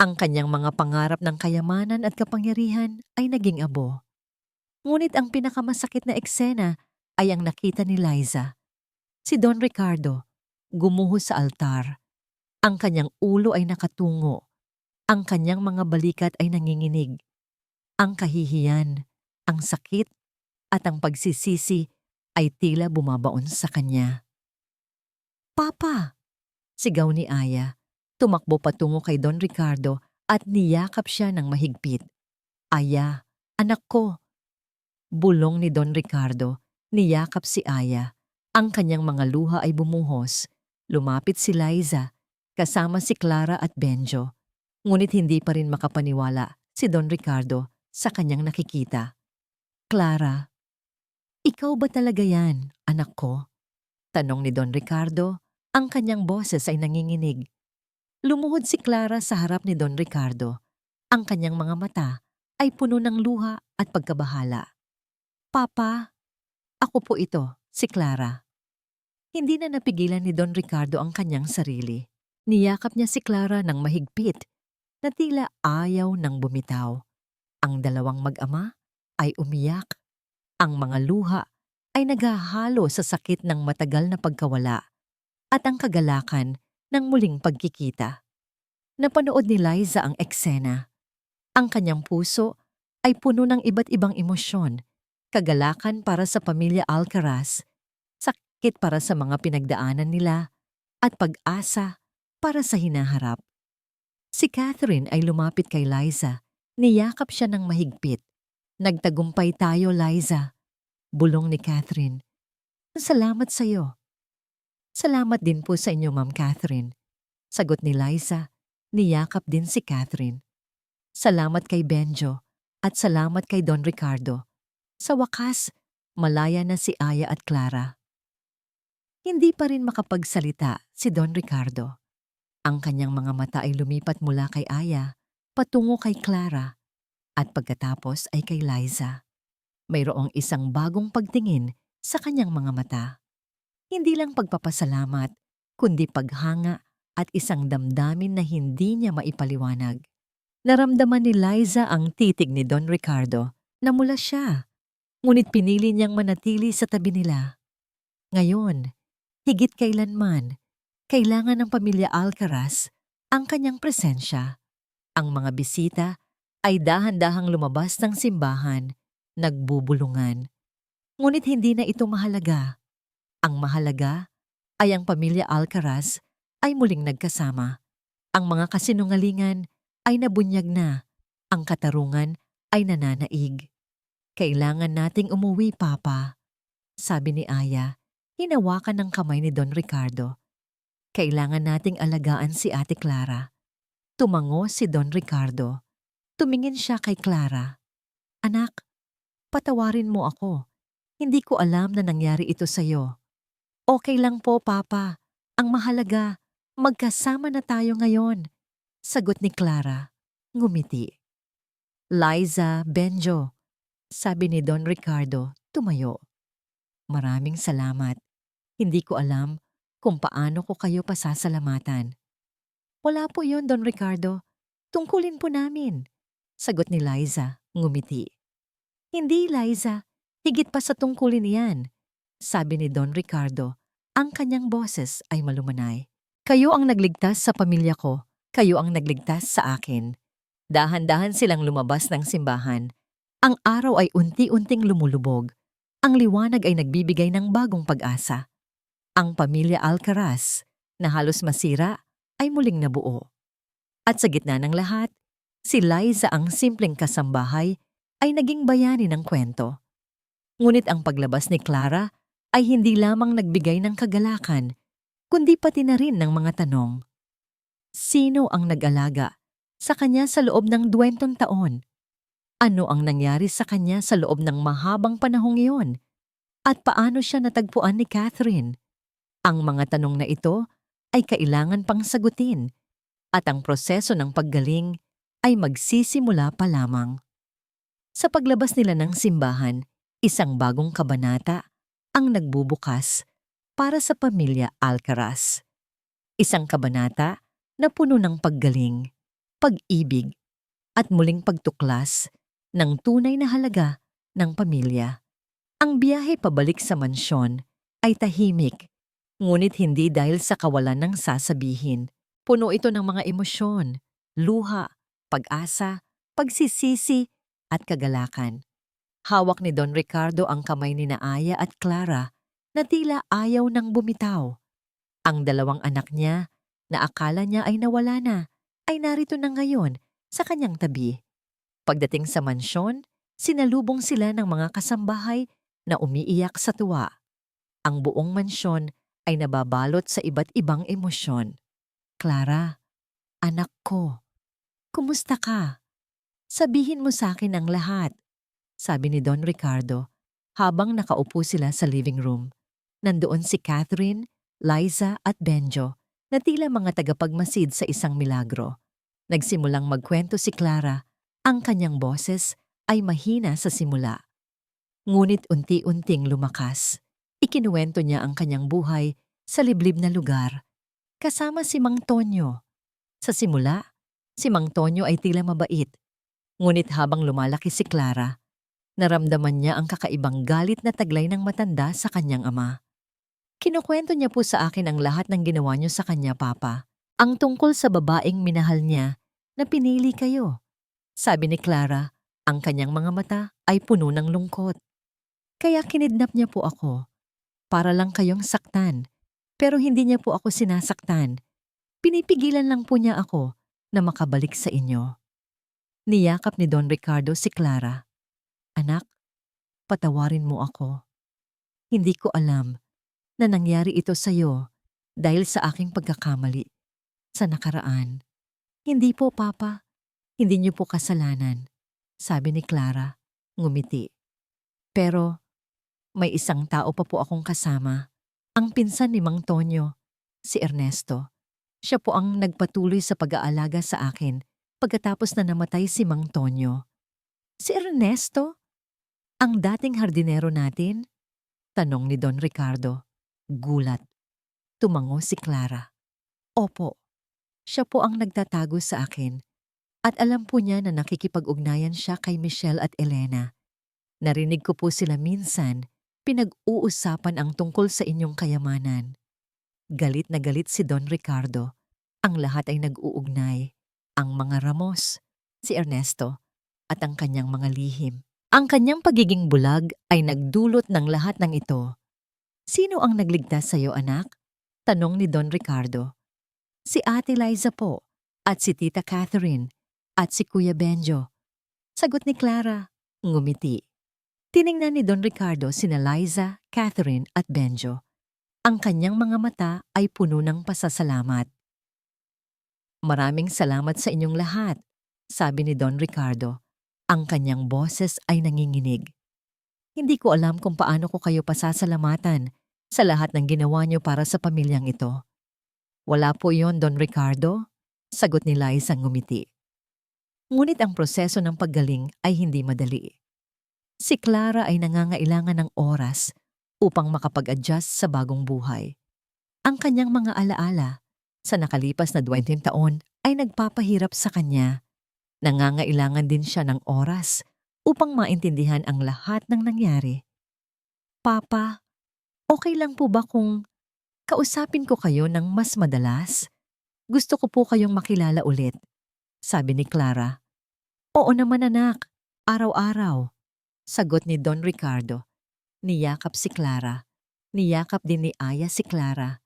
Ang kanyang mga pangarap ng kayamanan at kapangyarihan ay naging abo. Ngunit ang pinakamasakit na eksena ay ang nakita ni Liza. Si Don Ricardo, gumuho sa altar. Ang kanyang ulo ay nakatungo. Ang kanyang mga balikat ay nanginginig. Ang kahihiyan, ang sakit, at ang pagsisisi ay tila bumabaon sa kanya. Papa! Sigaw ni Aya. Tumakbo patungo kay Don Ricardo at niyakap siya ng mahigpit. Aya, anak ko! Bulong ni Don Ricardo, niyakap si Aya. Ang kanyang mga luha ay bumuhos. Lumapit si Liza, kasama si Clara at Benjo. Ngunit hindi pa rin makapaniwala si Don Ricardo sa kanyang nakikita. Clara, ikaw ba talaga yan, anak ko? Tanong ni Don Ricardo, ang kanyang boses ay nanginginig. Lumuhod si Clara sa harap ni Don Ricardo. Ang kanyang mga mata ay puno ng luha at pagkabahala. Papa, ako po ito, si Clara. Hindi na napigilan ni Don Ricardo ang kanyang sarili. Niyakap niya si Clara ng mahigpit na tila ayaw ng bumitaw. Ang dalawang mag-ama ay umiyak. Ang mga luha ay naghahalo sa sakit ng matagal na pagkawala at ang kagalakan ng muling pagkikita. Napanood ni Liza ang eksena. Ang kanyang puso ay puno ng iba't ibang emosyon, kagalakan para sa pamilya Alcaraz, sakit para sa mga pinagdaanan nila, at pag-asa para sa hinaharap. Si Catherine ay lumapit kay Liza, niyakap siya ng mahigpit. Nagtagumpay tayo, Liza. Bulong ni Catherine. Salamat sa'yo. Salamat din po sa inyo, Ma'am Catherine. Sagot ni Liza. Niyakap din si Catherine. Salamat kay Benjo at salamat kay Don Ricardo. Sa wakas, malaya na si Aya at Clara. Hindi pa rin makapagsalita si Don Ricardo. Ang kanyang mga mata ay lumipat mula kay Aya patungo kay Clara at pagkatapos ay kay Liza. Mayroong isang bagong pagtingin sa kanyang mga mata. Hindi lang pagpapasalamat, kundi paghanga at isang damdamin na hindi niya maipaliwanag. Naramdaman ni Liza ang titig ni Don Ricardo na mula siya, ngunit pinili niyang manatili sa tabi nila. Ngayon, higit kailanman, kailangan ng pamilya Alcaraz ang kanyang presensya. Ang mga bisita ay dahan-dahang lumabas ng simbahan, nagbubulungan. Ngunit hindi na ito mahalaga. Ang mahalaga ay ang pamilya Alcaraz ay muling nagkasama. Ang mga kasinungalingan ay nabunyag na. Ang katarungan ay nananaig. Kailangan nating umuwi, Papa, sabi ni Aya, hinawakan ng kamay ni Don Ricardo. Kailangan nating alagaan si Ate Clara. Tumango si Don Ricardo. Tumingin siya kay Clara. Anak, patawarin mo ako. Hindi ko alam na nangyari ito sa'yo. Okay lang po, Papa. Ang mahalaga, magkasama na tayo ngayon. Sagot ni Clara. Ngumiti. Liza, Benjo, sabi ni Don Ricardo, tumayo. Maraming salamat. Hindi ko alam kung paano ko kayo pasasalamatan. Wala po yon, Don Ricardo. Tungkulin po namin. Sagot ni Liza, ngumiti. Hindi, Liza. Higit pa sa tungkulin niyan. Sabi ni Don Ricardo, ang kanyang boses ay malumanay. Kayo ang nagligtas sa pamilya ko. Kayo ang nagligtas sa akin. Dahan-dahan silang lumabas ng simbahan. Ang araw ay unti-unting lumulubog. Ang liwanag ay nagbibigay ng bagong pag-asa. Ang pamilya Alcaraz, na halos masira, ay muling nabuo. At sa gitna ng lahat, si Liza ang simpleng kasambahay ay naging bayani ng kwento. Ngunit ang paglabas ni Clara ay hindi lamang nagbigay ng kagalakan, kundi pati na rin ng mga tanong. Sino ang nag-alaga sa kanya sa loob ng 20 taon? Ano ang nangyari sa kanya sa loob ng mahabang panahong iyon? At paano siya natagpuan ni Catherine? Ang mga tanong na ito ay kailangan pang sagutin at ang proseso ng paggaling ay magsisimula pa lamang. Sa paglabas nila ng simbahan, isang bagong kabanata ang nagbubukas para sa pamilya Alcaraz. Isang kabanata na puno ng paggaling, pag-ibig, at muling pagtuklas ng tunay na halaga ng pamilya. Ang biyahe pabalik sa mansyon ay tahimik, ngunit hindi dahil sa kawalan ng sasabihin. Puno ito ng mga emosyon, luha, pag-asa, pagsisisi, at kagalakan. Hawak ni Don Ricardo ang kamay ni Aya at Clara na tila ayaw nang bumitaw. Ang dalawang anak niya, na akala niya ay nawala na, ay narito na ngayon sa kanyang tabi. Pagdating sa mansyon, sinalubong sila ng mga kasambahay na umiiyak sa tuwa. Ang buong mansyon ay nababalot sa iba't ibang emosyon. Clara, anak ko, kumusta ka? Sabihin mo sa akin ang lahat, sabi ni Don Ricardo habang nakaupo sila sa living room. Nandoon si Catherine, Liza at Benjo na tila mga tagapagmasid sa isang milagro. Nagsimulang magkwento si Clara. Ang kanyang boses ay mahina sa simula. Ngunit unti-unting lumakas. Ikinuwento niya ang kanyang buhay sa liblib na lugar, kasama si Mang Tonyo. Sa simula, si Mang Tonyo ay tila mabait. Ngunit habang lumalaki si Clara, naramdaman niya ang kakaibang galit na taglay ng matanda sa kanyang ama. Kinukwento niya po sa akin ang lahat ng ginawa niyo sa kanya, Papa. Ang tungkol sa babaeng minahal niya na pinili kayo. Sabi ni Clara, ang kanyang mga mata ay puno ng lungkot. Kaya kinidnap niya po ako. Para lang kayong saktan. Pero hindi niya po ako sinasaktan. Pinipigilan lang po niya ako na makabalik sa inyo. Niyakap ni Don Ricardo si Clara. Anak, patawarin mo ako. Hindi ko alam na nangyari ito sa'yo dahil sa aking pagkakamali sa nakaraan. Hindi po, Papa. Hindi niyo po kasalanan, sabi ni Clara, ngumiti. Pero may isang tao pa po akong kasama, ang pinsan ni Mang Tonyo, si Ernesto. Siya po ang nagpatuloy sa pag-aalaga sa akin pagkatapos na namatay si Mang Tonyo. Si Ernesto? Ang dating hardinero natin? Tanong ni Don Ricardo. Gulat. Tumango si Clara. Opo, siya po ang nagtatago sa akin. At alam po niya na nakikipag-ugnayan siya kay Michelle at Elena. Narinig ko po sila minsan, pinag-uusapan ang tungkol sa inyong kayamanan. Galit na galit si Don Ricardo. Ang lahat ay nag-uugnay. Ang mga Ramos, si Ernesto, at ang kanyang mga lihim. Ang kanyang pagiging bulag ay nagdulot ng lahat ng ito. Sino ang nagligtas sa iyo, anak? Tanong ni Don Ricardo. Si Ate Liza po, at si Tita Catherine, at si Kuya Benjo. Sagot ni Clara, ngumiti. Tiningnan ni Don Ricardo sina Liza, Catherine at Benjo. Ang kanyang mga mata ay puno ng pasasalamat. Maraming salamat sa inyong lahat, sabi ni Don Ricardo. Ang kanyang boses ay nanginginig. Hindi ko alam kung paano ko kayo pasasalamatan sa lahat ng ginawa niyo para sa pamilyang ito. Wala po iyon, Don Ricardo, sagot ni Liza ngumiti. Ngunit ang proseso ng paggaling ay hindi madali. Si Clara ay nangangailangan ng oras upang makapag-adjust sa bagong buhay. Ang kanyang mga alaala sa nakalipas na 20 taon ay nagpapahirap sa kanya. Nangangailangan din siya ng oras upang maintindihan ang lahat ng nangyari. Papa, okay lang po ba kung kausapin ko kayo ng mas madalas? Gusto ko po kayong makilala ulit, sabi ni Clara. Oo naman anak, araw-araw, sagot ni Don Ricardo. Niyakap si Clara. Niyakap din ni Aya si Clara.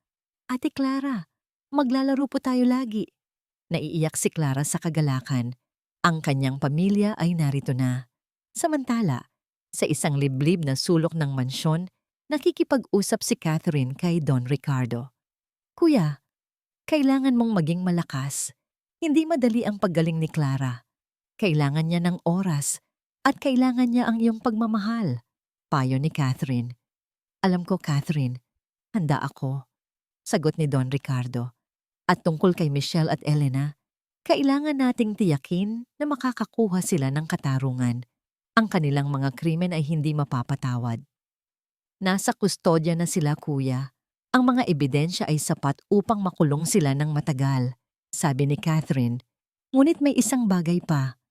Ate Clara, maglalaro po tayo lagi. Naiiyak si Clara sa kagalakan. Ang kanyang pamilya ay narito na. Samantala, sa isang liblib na sulok ng mansyon, nakikipag-usap si Catherine kay Don Ricardo. Kuya, kailangan mong maging malakas. Hindi madali ang paggaling ni Clara. Kailangan niya ng oras at kailangan niya ang iyong pagmamahal. Payo ni Catherine. Alam ko, Catherine, handa ako, sagot ni Don Ricardo. At tungkol kay Michelle at Elena, kailangan nating tiyakin na makakakuha sila ng katarungan. Ang kanilang mga krimen ay hindi mapapatawad. Nasa kustodya na sila, kuya. Ang mga ebidensya ay sapat upang makulong sila ng matagal, sabi ni Catherine. Ngunit may isang bagay pa,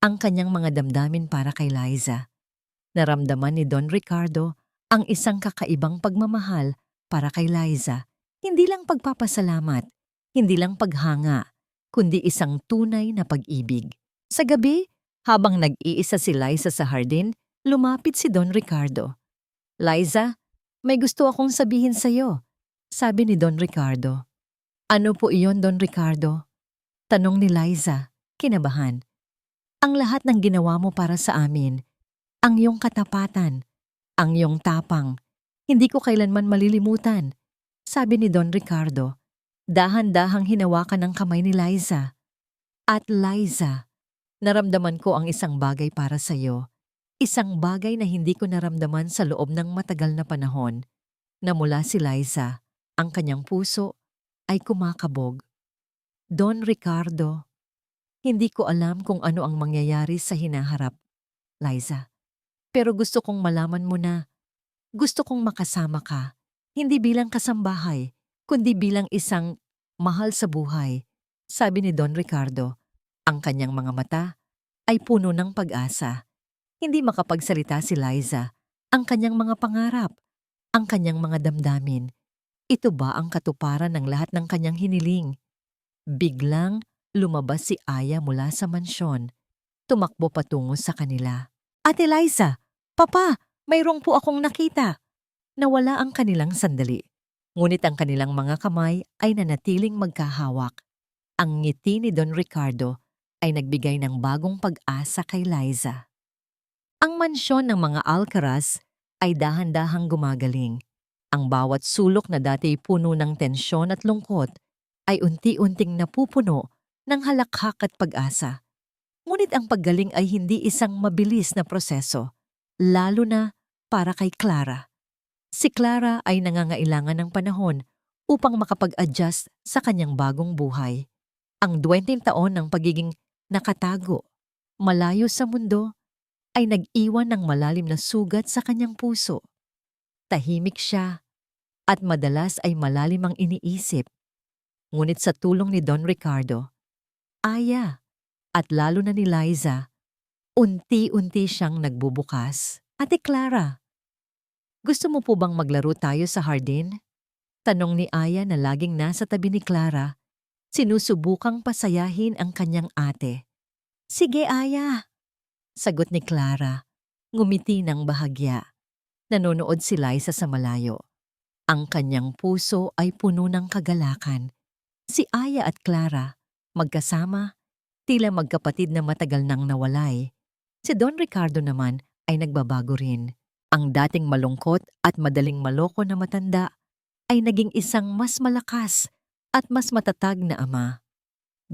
ang kanyang mga damdamin para kay Liza. Naramdaman ni Don Ricardo ang isang kakaibang pagmamahal para kay Liza. Hindi lang pagpapasalamat, hindi lang paghanga, kundi isang tunay na pag-ibig. Sa gabi, habang nag-iisa si Liza sa hardin, lumapit si Don Ricardo. Liza, may gusto akong sabihin sa'yo, sabi ni Don Ricardo. Ano po iyon, Don Ricardo? Tanong ni Liza, kinabahan. Ang lahat ng ginawa mo para sa amin, ang iyong katapatan, ang iyong tapang, hindi ko kailanman malilimutan, sabi ni Don Ricardo. Dahan-dahang hinawakan ang kamay ni Liza. At Liza, naramdaman ko ang isang bagay para sa iyo. Isang bagay na hindi ko naramdaman sa loob ng matagal na panahon. Na mula si Liza, ang kanyang puso ay kumakabog. Don Ricardo, hindi ko alam kung ano ang mangyayari sa hinaharap, Liza. Pero gusto kong malaman mo na gusto kong makasama ka, hindi bilang kasambahay, kundi bilang isang mahal sa buhay, sabi ni Don Ricardo. Ang kanyang mga mata ay puno ng pag-asa. Hindi makapagsalita si Liza. Ang kanyang mga pangarap, ang kanyang mga damdamin. Ito ba ang katuparan ng lahat ng kanyang hiniling? Biglang lumabas si Aya mula sa mansyon. Tumakbo patungo sa kanila. Ate Liza, Papa, mayroong po akong nakita. Nawala ang kanilang sandali. Ngunit ang kanilang mga kamay ay nanatiling magkahawak. Ang ngiti ni Don Ricardo ay nagbigay ng bagong pag-asa kay Liza. Ang mansyon ng mga Alcaraz ay dahan-dahang gumagaling. Ang bawat sulok na dati puno ng tensyon at lungkot ay unti-unting napupuno ng halakhak at pag-asa. Ngunit ang paggaling ay hindi isang mabilis na proseso, lalo na para kay Clara. Si Clara ay nangangailangan ng panahon upang makapag-adjust sa kanyang bagong buhay. Ang 20 taon ng pagiging nakatago, malayo sa mundo, ay nag-iwan ng malalim na sugat sa kanyang puso. Tahimik siya at madalas ay malalim ang iniisip. Ngunit sa tulong ni Don Ricardo, Aya, at lalo na ni Liza, unti-unti siyang nagbubukas. Ate Clara, gusto mo po bang maglaro tayo sa hardin? Tanong ni Aya na laging nasa tabi ni Clara, sinusubukang pasayahin ang kanyang ate. Sige Aya, sagot ni Clara, ngumiti ng bahagya. Nanonood si Liza sa malayo. Ang kanyang puso ay puno ng kagalakan. Si Aya at Clara, magkasama, tila magkapatid na matagal nang nawalay. Si Don Ricardo naman ay nagbabago rin. Ang dating malungkot at madaling maloko na matanda ay naging isang mas malakas at mas matatag na ama.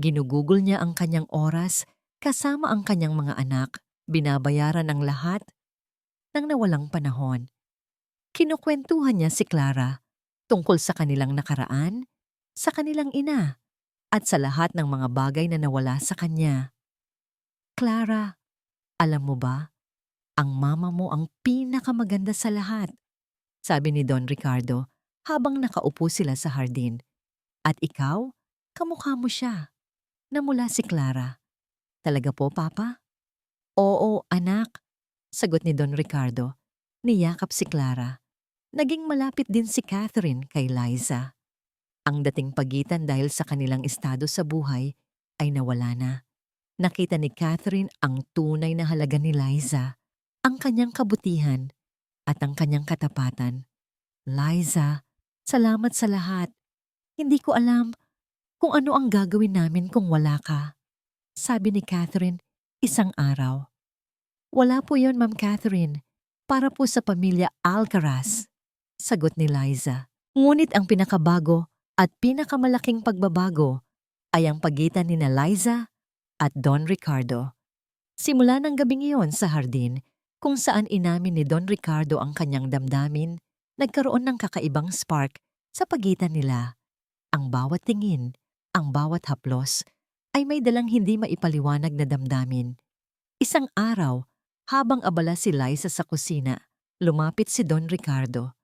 Ginugugol niya ang kanyang oras kasama ang kanyang mga anak, binabayaran ang lahat ng nawalang panahon. Kinukwentuhan niya si Clara tungkol sa kanilang nakaraan, sa kanilang ina, at sa lahat ng mga bagay na nawala sa kanya. Clara, alam mo ba, ang mama mo ang pinakamaganda sa lahat, sabi ni Don Ricardo habang nakaupo sila sa hardin. At ikaw, kamukha mo siya. Namula si Clara. Talaga po, Papa? Oo, anak, sagot ni Don Ricardo. Niyakap si Clara. Naging malapit din si Catherine kay Liza. Ang dating pagitan dahil sa kanilang estado sa buhay ay nawala na. Nakita ni Catherine ang tunay na halaga ni Liza, ang kanyang kabutihan at ang kanyang katapatan. Liza, salamat sa lahat. Hindi ko alam kung ano ang gagawin namin kung wala ka. Sabi ni Catherine isang araw. Wala po yon, Ma'am Catherine. Para po sa pamilya Alcaraz, sagot ni Liza. Ngunit ang pinakabago at pinakamalaking pagbabago ay ang pagitan ni Liza at Don Ricardo. Simula ng gabing iyon sa hardin, kung saan inamin ni Don Ricardo ang kanyang damdamin, nagkaroon ng kakaibang spark sa pagitan nila. Ang bawat tingin, ang bawat haplos, ay may dalang hindi maipaliwanag na damdamin. Isang araw, habang abala si Liza sa kusina, lumapit si Don Ricardo.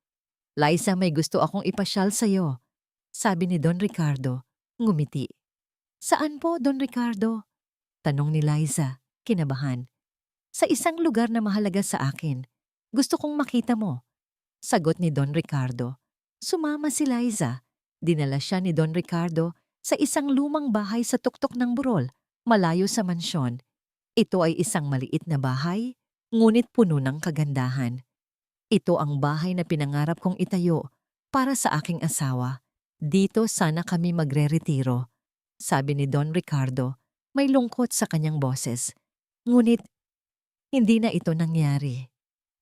Liza, may gusto akong ipasyal sa'yo, sabi ni Don Ricardo, ngumiti. Saan po, Don Ricardo? Tanong ni Liza, kinabahan. Sa isang lugar na mahalaga sa akin. Gusto kong makita mo. Sagot ni Don Ricardo. Sumama si Liza. Dinala siya ni Don Ricardo sa isang lumang bahay sa tuktok ng Burol, malayo sa mansyon. Ito ay isang maliit na bahay, ngunit puno ng kagandahan. Ito ang bahay na pinangarap kong itayo para sa aking asawa. Dito sana kami magre-retiro, sabi ni Don Ricardo, may lungkot sa kanyang boses. Ngunit, hindi na ito nangyari.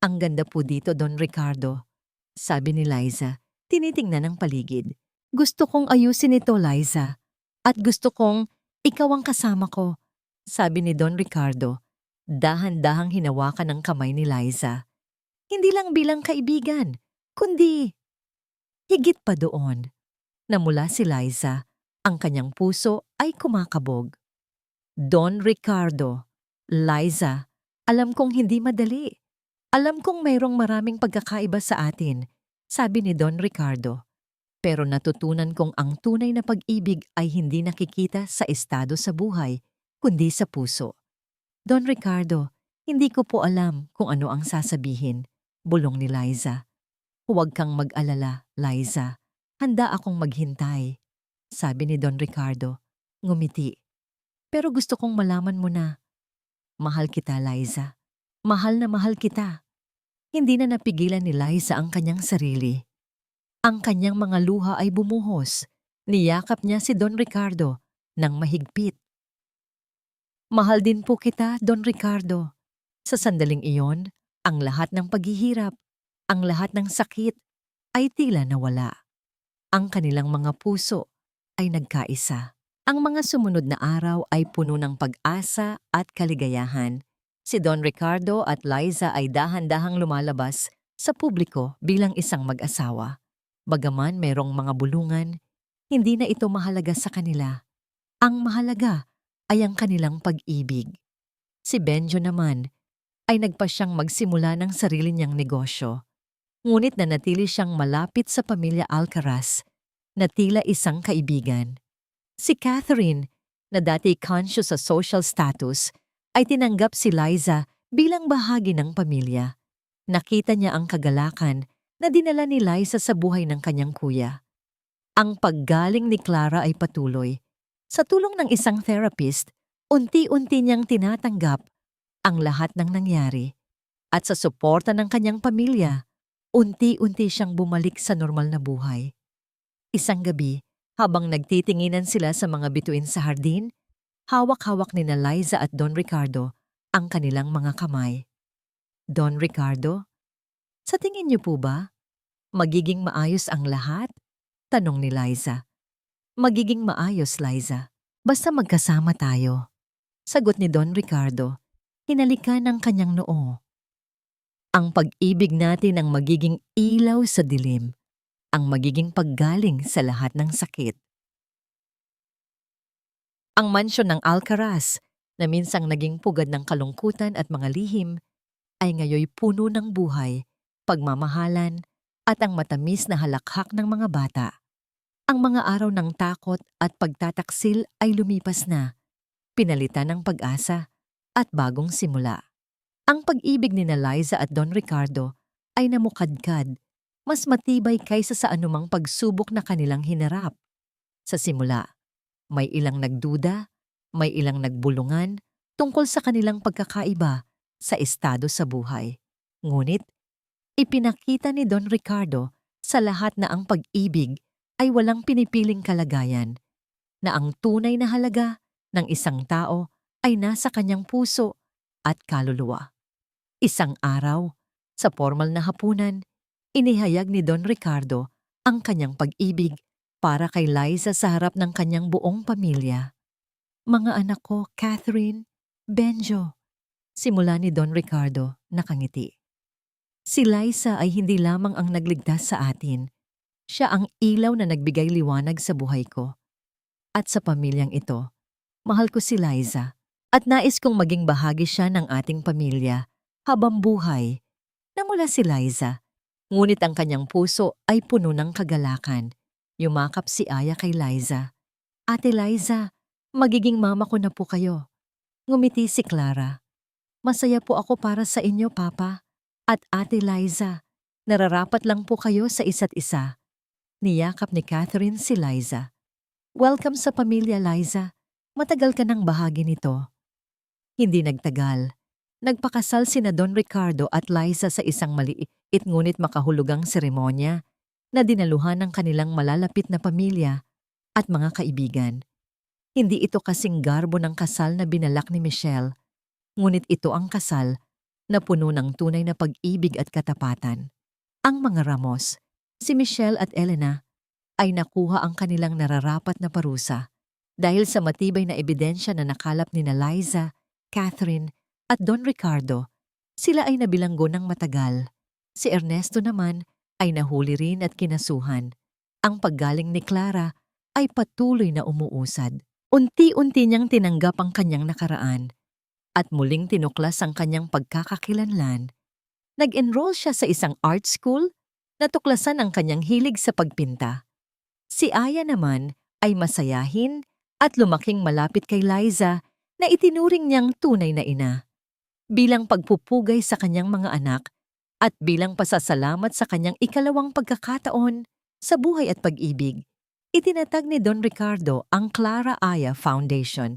Ang ganda po dito, Don Ricardo, sabi ni Liza, tinitingnan ang paligid. Gusto kong ayusin ito, Liza, at gusto kong ikaw ang kasama ko, sabi ni Don Ricardo. Dahan-dahang hinawakan ang kamay ni Liza. Hindi lang bilang kaibigan, kundi higit pa doon. Namula si Liza, ang kanyang puso ay kumakabog. Don Ricardo, Liza, alam kong hindi madali. Alam kong mayroong maraming pagkakaiba sa atin, sabi ni Don Ricardo. Pero natutunan kong ang tunay na pag-ibig ay hindi nakikita sa estado sa buhay, kundi sa puso. Don Ricardo, hindi ko po alam kung ano ang sasabihin, bulong ni Liza. Huwag kang mag-alala, Liza. Handa akong maghintay, sabi ni Don Ricardo, ngumiti. Pero gusto kong malaman mo na, mahal kita, Liza. Mahal na mahal kita. Hindi na napigilan ni Liza ang kanyang sarili. Ang kanyang mga luha ay bumuhos. Niyakap niya si Don Ricardo ng mahigpit. Mahal din po kita, Don Ricardo. Sa sandaling iyon, ang lahat ng paghihirap, Ang lahat ng sakit ay tila nawala. Ang kanilang mga puso ay nagkaisa. Ang mga sumunod na araw ay puno ng pag-asa at kaligayahan. Si Don Ricardo at Liza ay dahan-dahang lumalabas sa publiko bilang isang mag-asawa. Bagaman mayroong mga bulungan, hindi na ito mahalaga sa kanila. Ang mahalaga ay ang kanilang pag-ibig. Si Benjo naman ay nagpasyang magsimula ng sarili niyang negosyo. Ngunit nanatili siyang malapit sa pamilya Alcaraz na tila isang kaibigan. Si Catherine, na dati conscious sa social status, ay tinanggap si Liza bilang bahagi ng pamilya. Nakita niya ang kagalakan na dinala ni Liza sa buhay ng kanyang kuya. Ang paggaling ni Clara ay patuloy. Sa tulong ng isang therapist, unti-unti niyang tinatanggap ang lahat ng nangyari. At sa suporta ng kanyang pamilya, unti-unti siyang bumalik sa normal na buhay. Isang gabi, habang nagtitinginan sila sa mga bituin sa hardin, hawak-hawak ni Liza at Don Ricardo ang kanilang mga kamay. Don Ricardo, sa tingin niyo po ba, magiging maayos ang lahat? Tanong ni Liza. Magiging maayos, Liza. Basta magkasama tayo. Sagot ni Don Ricardo, hinalikan ng kanyang noo. Ang pag-ibig natin ang magiging ilaw sa dilim, ang magiging paggaling sa lahat ng sakit. Ang mansyon ng Alcaraz, na minsang naging pugad ng kalungkutan at mga lihim, ay ngayoy puno ng buhay, pagmamahalan, at ang matamis na halakhak ng mga bata. Ang mga araw ng takot at pagtataksil ay lumipas na, pinalitan ng pag-asa at bagong simula. Ang pag-ibig ni Liza at Don Ricardo ay namukadkad, mas matibay kaysa sa anumang pagsubok na kanilang hinarap. Sa simula, may ilang nagduda, may ilang nagbulungan tungkol sa kanilang pagkakaiba sa estado sa buhay. Ngunit, ipinakita ni Don Ricardo sa lahat na ang pag-ibig ay walang pinipiling kalagayan, na ang tunay na halaga ng isang tao ay nasa kanyang puso at kaluluwa. Isang araw, sa formal na hapunan, inihayag ni Don Ricardo ang kanyang pag-ibig para kay Liza sa harap ng kanyang buong pamilya. Mga anak ko, Catherine, Benjo, simula ni Don Ricardo, nakangiti. Si Liza ay hindi lamang ang nagligtas sa atin. Siya ang ilaw na nagbigay liwanag sa buhay ko. At sa pamilyang ito, mahal ko si Liza at nais kong maging bahagi siya ng ating pamilya habang buhay. Namula si Liza, ngunit ang kanyang puso ay puno ng kagalakan. Yumakap si Aya kay Liza. Ate Liza, magiging mama ko na po kayo. Ngumiti si Clara. Masaya po ako para sa inyo, Papa. At Ate Liza, nararapat lang po kayo sa isa't isa. Niyakap ni Catherine si Liza. Welcome sa pamilya, Liza. Matagal ka ng bahagi nito. Hindi nagtagal. Nagpakasal sina Don Ricardo at Liza sa isang maliit ngunit makahulugang seremonya na dinaluhan ng kanilang malalapit na pamilya at mga kaibigan. Hindi ito kasing garbo ng kasal na binalak ni Michelle, ngunit ito ang kasal na puno ng tunay na pag-ibig at katapatan. Ang mga Ramos, si Michelle at Elena, ay nakuha ang kanilang nararapat na parusa dahil sa matibay na ebidensya na nakalap ni Liza, Catherine at Don Ricardo. Sila ay nabilanggo ng matagal. Si Ernesto naman ay nahuli rin at kinasuhan. Ang paggaling ni Clara ay patuloy na umuusad. Unti-unti niyang tinanggap ang kanyang nakaraan at muling tinuklas ang kanyang pagkakakilanlan. Nag-enroll siya sa isang art school, natuklasan ang kanyang hilig sa pagpinta. Si Aya naman ay masayahin at lumaking malapit kay Liza na itinuring niyang tunay na ina. Bilang pagpupugay sa kanyang mga anak at bilang pasasalamat sa kanyang ikalawang pagkakataon sa buhay at pag-ibig, itinatag ni Don Ricardo ang Clara Aya Foundation,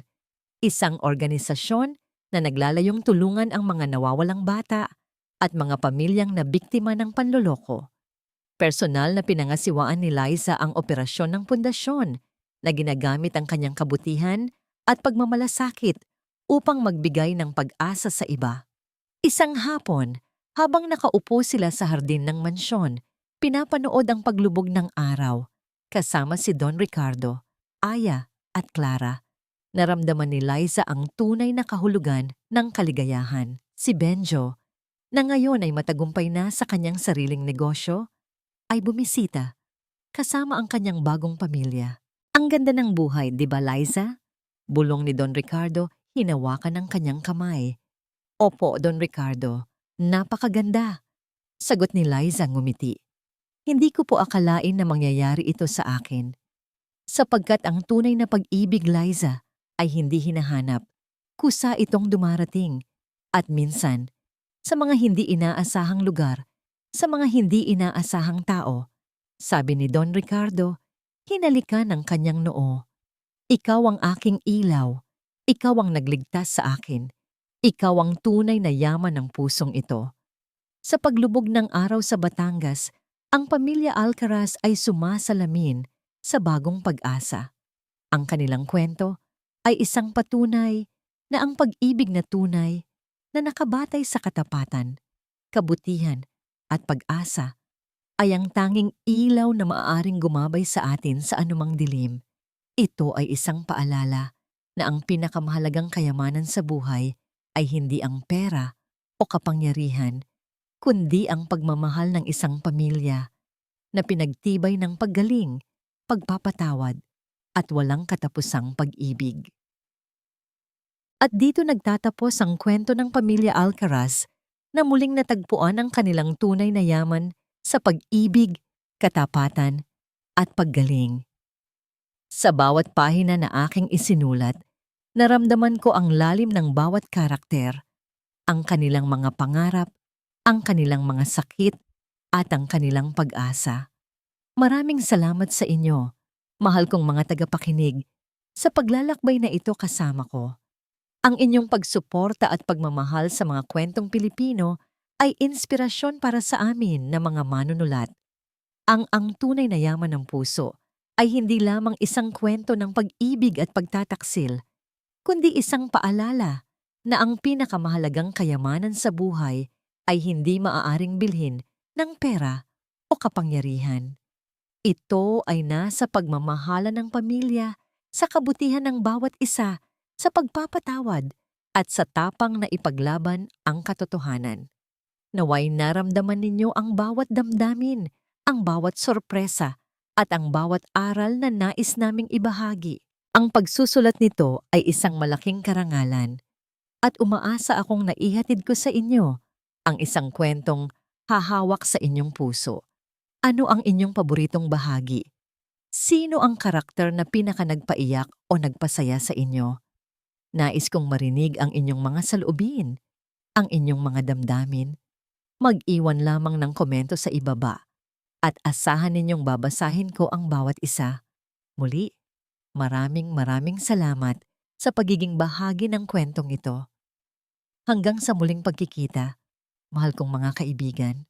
isang organisasyon na naglalayong tulungan ang mga nawawalang bata at mga pamilyang nabiktima ng panloloko. Personal na pinangasiwaan ni Liza ang operasyon ng pundasyon na ginagamit ang kanyang kabutihan at pagmamalasakit upang magbigay ng pag-asa sa iba. Isang hapon, Habang nakaupo sila sa hardin ng mansyon, pinapanood ang paglubog ng araw. Kasama si Don Ricardo, Aya at Clara. Naramdaman ni Liza ang tunay na kahulugan ng kaligayahan. Si Benjo, na ngayon ay matagumpay na sa kanyang sariling negosyo, ay bumisita kasama ang kanyang bagong pamilya. Ang ganda ng buhay, di ba Liza? Bulong ni Don Ricardo, hinawakan ang kanyang kamay. Opo, Don Ricardo. Napakaganda. Sagot ni Liza ngumiti. Hindi ko po akalain na mangyayari ito sa akin. Sapagkat ang tunay na pag-ibig, Liza, ay hindi hinahanap. Kusa itong dumarating. At minsan, sa mga hindi inaasahang lugar, sa mga hindi inaasahang tao, sabi ni Don Ricardo, hinalikan ng kanyang noo. Ikaw ang aking ilaw. Ikaw ang nagligtas sa akin. Ikaw ang tunay na yaman ng pusong ito. Sa paglubog ng araw sa Batangas, ang pamilya Alcaraz ay sumasalamin sa bagong pag-asa. Ang kanilang kwento ay isang patunay na ang pag-ibig na tunay na nakabatay sa katapatan, kabutihan at pag-asa ay ang tanging ilaw na maaaring gumabay sa atin sa anumang dilim. Ito ay isang paalala na ang pinakamahalagang kayamanan sa buhay ay hindi ang pera o kapangyarihan, kundi ang pagmamahal ng isang pamilya na pinagtibay ng paggaling, pagpapatawad, at walang katapusang pag-ibig. At dito nagtatapos ang kwento ng pamilya Alcaraz na muling natagpuan ang kanilang tunay na yaman sa pag-ibig, katapatan, at paggaling. Sa bawat pahina na aking isinulat, naramdaman ko ang lalim ng bawat karakter, ang kanilang mga pangarap, ang kanilang mga sakit, at ang kanilang pag-asa. Maraming salamat sa inyo, mahal kong mga tagapakinig, sa paglalakbay na ito kasama ko. Ang inyong pagsuporta at pagmamahal sa mga kwentong Pilipino ay inspirasyon para sa amin na mga manunulat. Ang tunay na yaman ng puso ay hindi lamang isang kwento ng pag-ibig at pagtataksil, kundi isang paalala na ang pinakamahalagang kayamanan sa buhay ay hindi maaaring bilhin ng pera o kapangyarihan. Ito ay nasa pagmamahala ng pamilya, sa kabutihan ng bawat isa, sa pagpapatawad, at sa tapang na ipaglaban ang katotohanan. Naway naramdaman ninyo ang bawat damdamin, ang bawat sorpresa, at ang bawat aral na nais naming ibahagi. Ang pagsusulat nito ay isang malaking karangalan at umaasa akong naihatid ko sa inyo ang isang kwentong hahawak sa inyong puso. Ano ang inyong paboritong bahagi? Sino ang karakter na pinakanagpaiyak o nagpasaya sa inyo? Nais kong marinig ang inyong mga saloobin, ang inyong mga damdamin. Mag-iwan lamang ng komento sa ibaba at asahan ninyong babasahin ko ang bawat isa. Muli, maraming salamat sa pagiging bahagi ng kwentong ito. Hanggang sa muling pagkikita, mahal kong mga kaibigan.